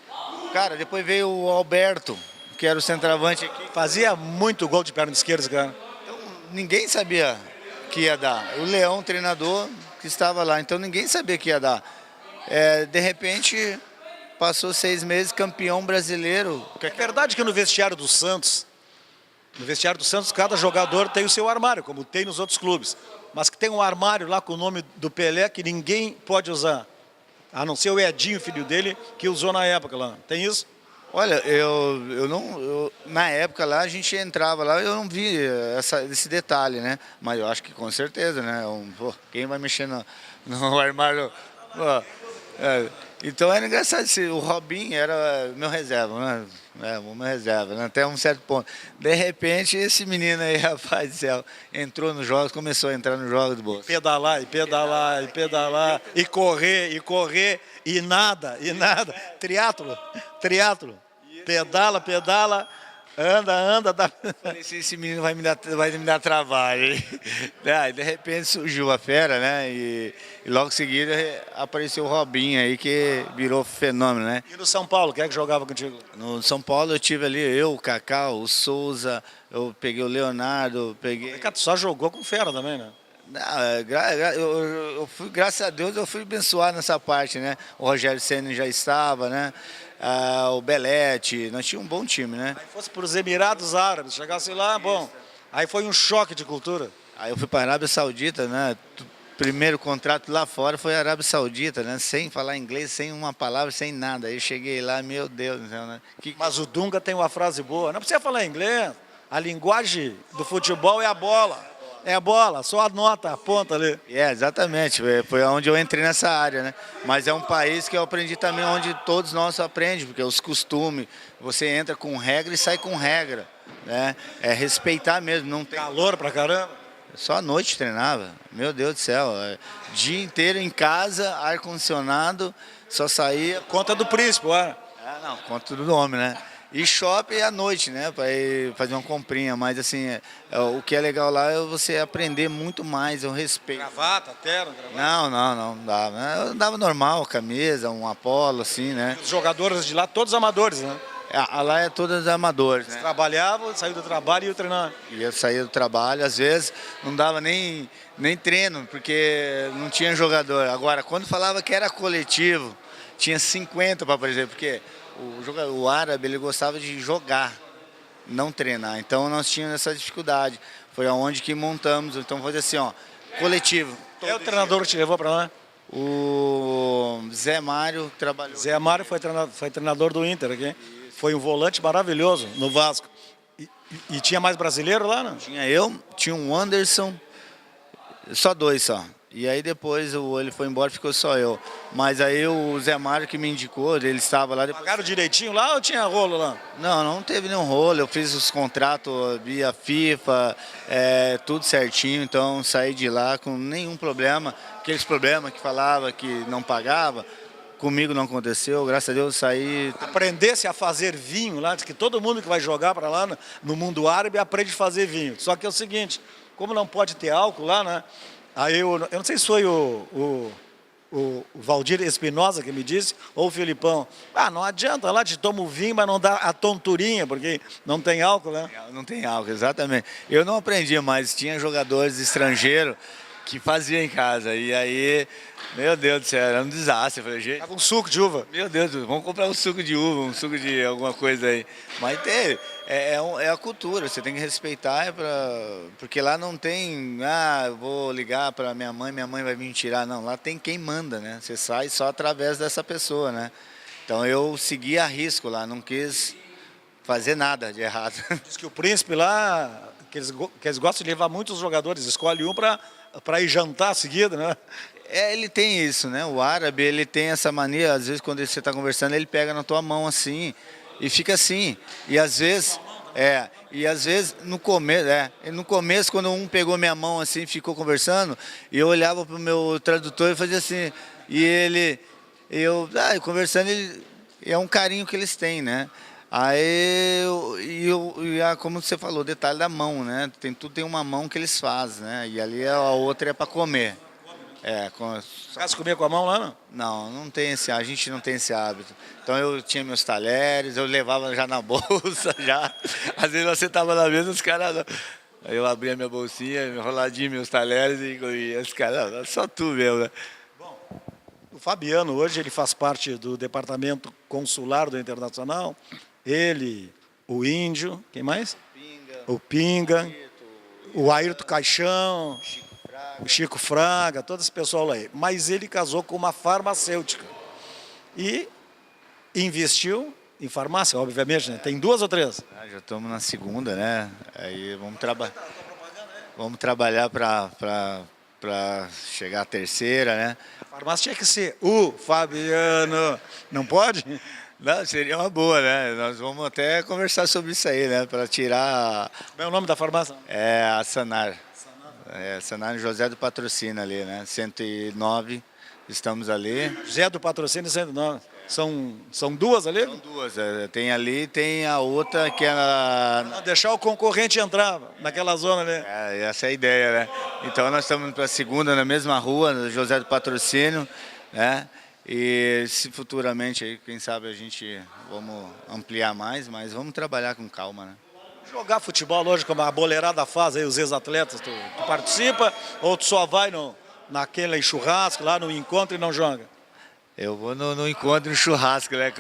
Cara, depois veio o Alberto, que era o centroavante aqui. Fazia muito gol de perna esquerda, cara. Ninguém sabia que ia dar. O Leão, treinador, que estava lá, então ninguém sabia que ia dar. De repente, passou 6 meses, campeão brasileiro. É verdade que no vestiário do Santos, cada jogador tem o seu armário, como tem nos outros clubes. Mas que tem um armário lá com o nome do Pelé que ninguém pode usar. A não ser o Edinho, filho dele, que usou na época lá. Tem isso? Olha, na época lá, a gente entrava lá, eu não vi esse detalhe, né? Mas eu acho que com certeza, né? Quem vai mexer no armário? Então era engraçado, o Robinho era meu reserva, né? O meu reserva, né? Até um certo ponto. De repente, esse menino aí, rapaz do céu, entrou nos jogos, começou a entrar nos jogos do bolso. Pedalar, e correr, e nada. Triatlo. Pedala, anda. Falei, esse menino vai me dar trabalho. Aí, de repente surgiu a fera, né? E logo em seguida apareceu o Robinho aí, que virou fenômeno, né? E no São Paulo, quem é que jogava contigo? No São Paulo eu tive ali, o Cacau, o Souza, eu peguei o Leonardo, Tu só jogou com fera também, né? Não, eu fui, graças a Deus, eu fui abençoado nessa parte, né? O Rogério Ceni já estava, né? O Belletti, nós tínhamos um bom time, né? Aí fosse para os Emirados Árabes, chegasse lá, bom, aí foi um choque de cultura. Aí eu fui para a Arábia Saudita, né? Primeiro contrato lá fora foi a Arábia Saudita, né? Sem falar inglês, sem uma palavra, sem nada. Aí eu cheguei lá, meu Deus do céu, né? Mas o Dunga tem uma frase boa, não precisa falar inglês, a linguagem do futebol é a bola. É a bola, só anota, aponta ali. Exatamente, foi onde eu entrei nessa área, né? Mas é um país que eu aprendi também onde todos nós aprendemos, porque os costumes, você entra com regra e sai com regra, né? É respeitar mesmo, não tem... Calor pra caramba. Só à noite treinava, meu Deus do céu, dia inteiro em casa, ar-condicionado, só saía... Conta do príncipe, ué. Não, conta do homem, né? E shopping à noite, né? Para ir fazer uma comprinha. Mas assim, o que é legal lá é você aprender muito mais, o respeito. Gravata, terno, gravata. Não dava. Eu andava normal, camisa, um Apollo, assim, né? Os jogadores de lá, todos amadores, né? Lá é todos amadores, né? Trabalhavam, saíam do trabalho e iam treinar. E eu saía do trabalho, às vezes não dava nem treino, porque não tinha jogador. Agora, quando falava que era coletivo, tinha 50 para aparecer, porque... O árabe, ele gostava de jogar, não treinar. Então, nós tínhamos essa dificuldade. Foi aonde que montamos. Então, foi assim, ó, coletivo. É o treinador que te levou para lá? O Zé Mário trabalhou. Zé Mário foi treinador do Inter aqui. Foi um volante maravilhoso no Vasco. E tinha mais brasileiro lá, não? Tinha eu, tinha um Anderson, só dois só. E aí depois ele foi embora, ficou só eu. Mas aí o Zé Mário que me indicou, ele estava lá... Depois... Pagaram direitinho lá ou tinha rolo lá? Não teve nenhum rolo. Eu fiz os contratos via FIFA, tudo certinho. Então saí de lá com nenhum problema. Aqueles problemas que falava que não pagava, comigo não aconteceu. Graças a Deus saí... Aprendesse a fazer vinho lá, diz que todo mundo que vai jogar para lá no mundo árabe aprende a fazer vinho. Só que é o seguinte, como não pode ter álcool lá, né? Aí eu não sei se foi o Valdir Espinosa que me disse, ou o Filipão. Não adianta lá, te toma o vinho, mas não dá a tonturinha, porque não tem álcool, né? Não tem álcool, exatamente. Eu não aprendi, mas tinha jogadores estrangeiros que faziam em casa. E aí, meu Deus do céu, era um desastre. Eu falei, gente... Tava um suco de uva. Meu Deus, vamos comprar um suco de uva, um suco de alguma coisa aí. Mas é a cultura, você tem que respeitar, porque lá não tem, eu vou ligar para minha mãe vai vir me tirar. Não, lá tem quem manda, né? Você sai só através dessa pessoa, né? Então eu segui a risco lá, não quis fazer nada de errado. Diz que o príncipe lá, que eles gostam de levar muitos jogadores, escolhe um para ir jantar seguido, né? Ele tem isso, né? O árabe, ele tem essa mania, às vezes quando você está conversando, ele pega na tua mão assim e fica assim. E às vezes no começo quando um pegou minha mão assim, ficou conversando, e eu olhava pro meu tradutor e fazia assim, e conversando, é um carinho que eles têm, né? Aí, como você falou, o detalhe da mão, né? Tudo tem uma mão que eles fazem, né? E ali a outra é para comer. Você comia com a mão lá, não? Não tem a gente não tem esse hábito. Então eu tinha meus talheres, eu levava já na bolsa, já. Às vezes você estava na mesa, os caras... Aí eu abria minha bolsinha, enroladinho meus talheres e os caras, só tu mesmo, né? Bom, o Fabiano hoje ele faz parte do departamento consular do Internacional. Ele, o Índio, quem mais? O Pinga, o Ayrton Caixão, o Chico Fraga, todo esse pessoal aí. Mas ele casou com uma farmacêutica e investiu em farmácia, obviamente, né? Tem 2 ou 3? Já estamos na segunda, né? Aí vamos trabalhar para chegar à terceira, né? A farmácia tinha que ser o Fabiano, não pode? Não, seria uma boa, né? Nós vamos até conversar sobre isso aí, né? Para tirar... Como é o nome da farmácia? É a Sanar. Sanar José do Patrocínio ali, né? 109, estamos ali. José do Patrocínio 109. São 2 ali? São 2, tem ali, tem a outra que é deixar o concorrente entrar naquela zona ali. Essa é a ideia, né? Então nós estamos para a segunda na mesma rua, José do Patrocínio, né? E se futuramente, aí, quem sabe a gente vamos ampliar mais, mas vamos trabalhar com calma, né? Jogar futebol, lógico, como a boleirada faz aí, os ex-atletas, tu participa ou tu só vai naquele churrasco lá no encontro e não joga? Eu vou no encontro, no churrasco, né?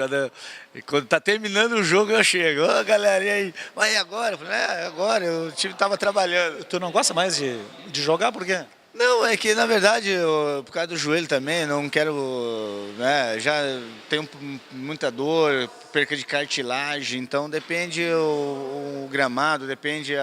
Quando tá terminando o jogo, eu chego. Ô, galerinha aí, vai agora? Eu falei, agora, o time tava trabalhando. Tu não gosta mais de jogar, por quê? Não, é que na verdade, por causa do joelho também, não quero, né, já tenho muita dor, perca de cartilagem, então depende o gramado, depende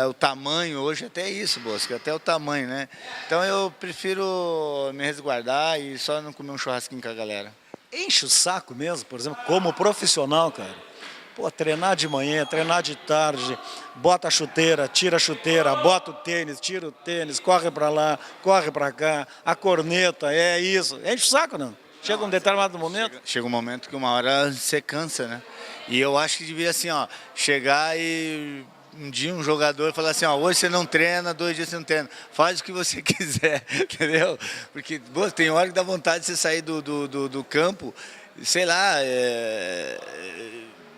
o tamanho, hoje até isso, Bosco, até o tamanho, né? Então eu prefiro me resguardar e só não comer um churrasquinho com a galera. Enche o saco mesmo, por exemplo, como profissional, cara. Pô, treinar de manhã, treinar de tarde, bota a chuteira, tira a chuteira, bota o tênis, tira o tênis, corre pra lá, corre pra cá, a corneta, é isso. Enche o saco, não? Chega um determinado momento. Chega um momento que uma hora você cansa, né? E eu acho que devia assim, ó, chegar e um dia um jogador falar assim, ó, hoje você não treina, 2 dias você não treina, faz o que você quiser, entendeu? Porque pô, tem hora que dá vontade de você sair do campo, sei lá,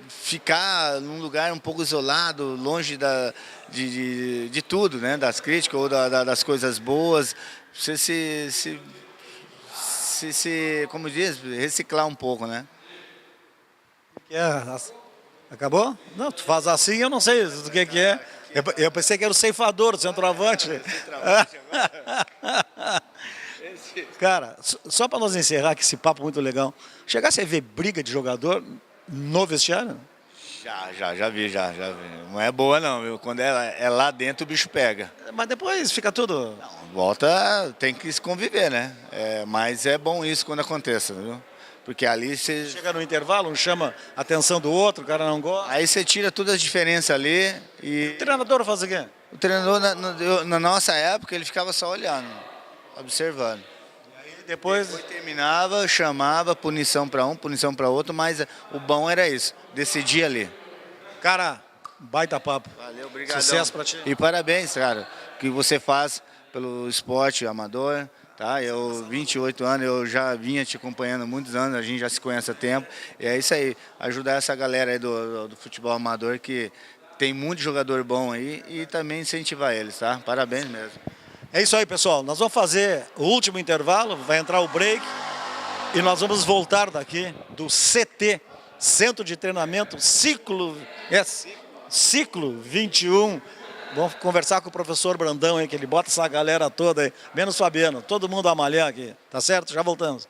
ficar num lugar um pouco isolado, longe de tudo, né? Das críticas ou das coisas boas, você como diz, reciclar um pouco, né? Acabou? Não, tu faz assim, eu não sei o que é. Eu pensei que era o ceifador, o centroavante. Cara, só para nós encerrar aqui esse papo muito legal, chegasse a ver briga de jogador no vestiário? Já vi. Não é boa não, viu? Quando é lá dentro o bicho pega. Mas depois fica tudo... Volta, tem que se conviver, né? Mas é bom isso quando aconteça, viu? Porque ali você... Chega no intervalo, um chama a atenção do outro, o cara não gosta. Aí você tira todas as diferenças ali e... O treinador faz o quê? O treinador, na nossa época, ele ficava só olhando, observando. E aí depois Terminava, chamava, punição para um, punição para outro, mas o bom era isso, decidir ali. Cara, baita papo. Valeu, obrigado. Sucesso pra ti. E parabéns, cara, o que você faz pelo esporte amador, tá? Eu, 28 anos, eu já vinha te acompanhando há muitos anos, a gente já se conhece há tempo. E é isso aí, ajudar essa galera aí do futebol amador que tem muito jogador bom aí e também incentivar eles, tá? Parabéns mesmo. É isso aí, pessoal. Nós vamos fazer o último intervalo, vai entrar o break e nós vamos voltar daqui do CT, Centro de Treinamento Ciclo 21. Vamos conversar com o professor Brandão aí, que ele bota essa galera toda aí, menos Fabiano, todo mundo a malhar aqui, tá certo? Já voltamos.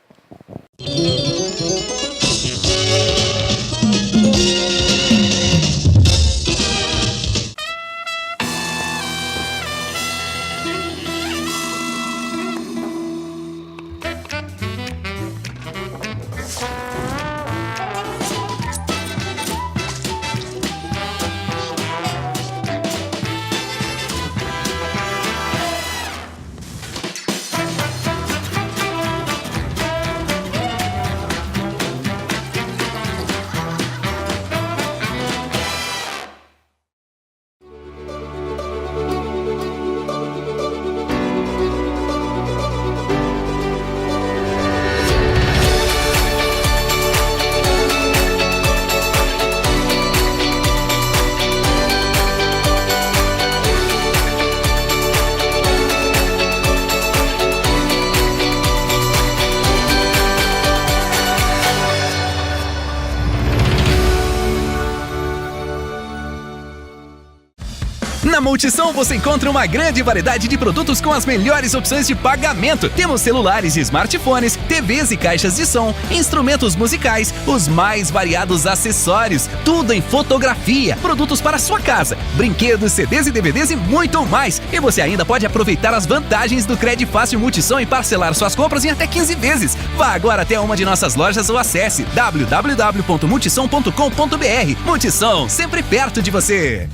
Na Multissom você encontra uma grande variedade de produtos com as melhores opções de pagamento. Temos celulares e smartphones, TVs e caixas de som, instrumentos musicais, os mais variados acessórios, tudo em fotografia, produtos para sua casa, brinquedos, CDs e DVDs e muito mais. E você ainda pode aproveitar as vantagens do Cred Fácil Multissom e parcelar suas compras em até 15 vezes. Vá agora até uma de nossas lojas ou acesse www.multissom.com.br. Multissom, sempre perto de você.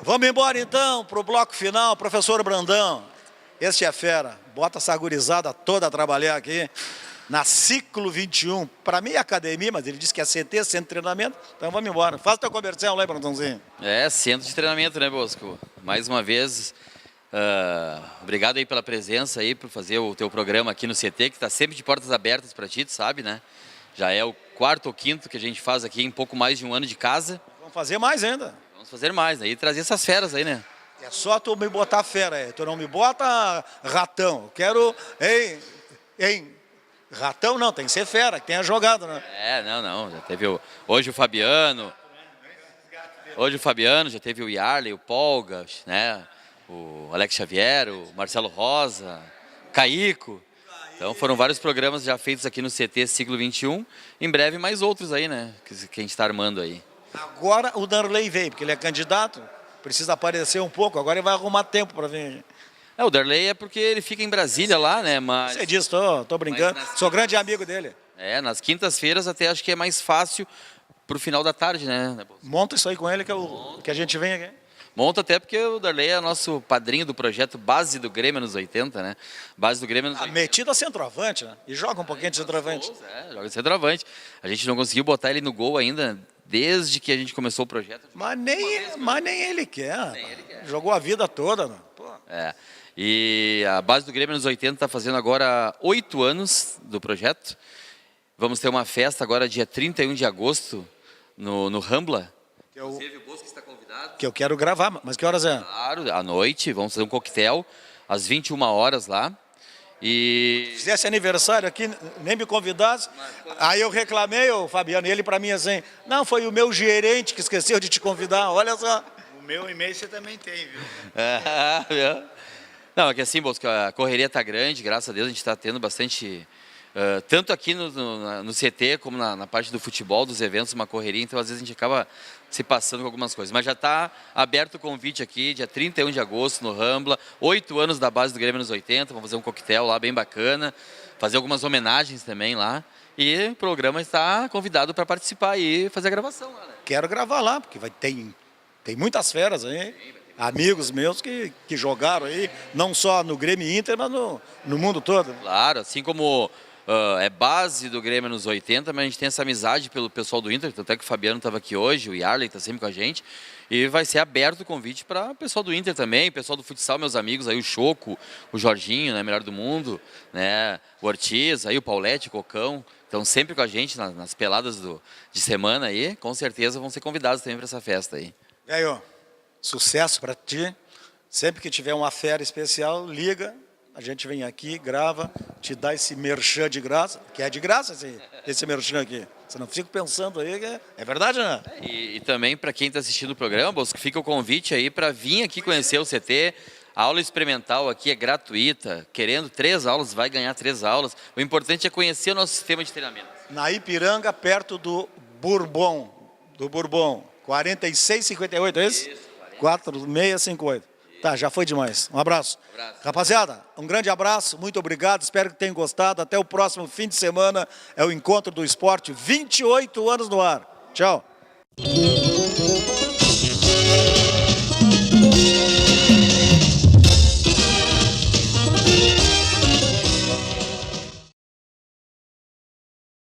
Vamos embora então pro bloco final, professor Brandão. Este é fera, bota essa gurizada toda a trabalhar aqui na Ciclo 21. Para mim é academia, mas ele disse que é CT, Centro de Treinamento, então vamos embora. Faz teu comercial lá, Brandãozinho. Centro de treinamento, né, Bosco? Mais uma vez, Obrigado aí pela presença aí, por fazer o teu programa aqui no CT, que está sempre de portas abertas para ti, tu sabe, né? Já é o 4º ou 5º que a gente faz aqui em pouco mais de um ano de casa. Vamos fazer mais ainda. Vamos fazer mais, aí trazer essas feras aí, né? É só tu me botar fera aí. Tu não me bota ratão. Eu quero... Hein? Ratão não, tem que ser fera, que tenha jogado, né? Não. Já teve hoje o Fabiano. Hoje o Fabiano, já teve o Yarley, o Polga, né? O Alex Xavier, o Marcelo Rosa, Caico. Então foram vários programas já feitos aqui no CT Siglo XXI. Em breve mais outros aí, né? Que a gente está armando aí. Agora o Darley veio, porque ele é candidato. Precisa aparecer um pouco, agora ele vai arrumar tempo para vir. O Darley é porque ele fica em Brasília lá, né? Mas... Você disse, tô brincando. Sou grande amigo dele. Nas quintas-feiras até acho que é mais fácil pro final da tarde, né? Monta isso aí com ele que a gente vem aqui. Monta até porque o Darley é nosso padrinho do projeto Base do Grêmio nos 80, né? Base do Grêmio nos 80. Metido a centroavante, né? E joga um pouquinho de centroavante. Joga de centroavante. A gente não conseguiu botar ele no gol ainda, desde que a gente começou o projeto. Mas nem ele quer. Jogou a vida toda, né? E a Base do Grêmio nos 80 está fazendo agora 8 anos do projeto. Vamos ter uma festa agora dia 31 de agosto no Rambla. Inclusive o Bosco está convidado. Que eu quero gravar, mas que horas é? Claro, à noite, vamos fazer um coquetel às 21 horas lá. E... Fizesse aniversário aqui, nem me convidasse. Aí eu reclamei, o Fabiano, e ele para mim assim, não, foi o meu gerente que esqueceu de te convidar, olha só. O meu e-mail você também tem, viu? Não, é que assim, Bosco, a correria está grande, graças a Deus a gente está tendo bastante... tanto aqui no CT, como na parte do futebol, dos eventos, uma correria, então às vezes a gente acaba se passando com algumas coisas. Mas já está aberto o convite aqui, dia 31 de agosto, no Rambla, 8 anos da Base do Grêmio nos 80, vamos fazer um coquetel lá bem bacana, fazer algumas homenagens também lá, e o programa está convidado para participar e fazer a gravação lá, né? Quero gravar lá, porque tem muitas feras aí, amigos meus que jogaram aí, não só no Grêmio Inter, mas no mundo todo. Claro, assim como... é base do Grêmio nos 80, mas a gente tem essa amizade pelo pessoal do Inter, tanto é que o Fabiano estava aqui hoje, o Yarley está sempre com a gente, e vai ser aberto o convite para o pessoal do Inter também, pessoal do futsal, meus amigos aí, o Choco, o Jorginho, né, melhor do mundo, né, o Ortiz, aí o Paulete, o Cocão, estão sempre com a gente nas peladas de semana aí, com certeza vão ser convidados também para essa festa aí. E aí, sucesso para ti, sempre que tiver uma fera especial, liga. A gente vem aqui, grava, te dá esse merchan de graça, que é de graça esse merchan aqui. Você não fica pensando aí, que é verdade, né? E também para quem está assistindo o programa, Bosco, fica o convite aí para vir aqui conhecer o CT. A aula experimental aqui é gratuita, querendo 3 aulas, vai ganhar 3 aulas. O importante é conhecer o nosso sistema de treinamento. Na Ipiranga, perto do Bourbon, 4658, é isso? 4658. Tá, já foi demais. Um abraço. Rapaziada, um grande abraço, muito obrigado, espero que tenham gostado. Até o próximo fim de semana, é o Encontro do Esporte, 28 anos no ar. Tchau.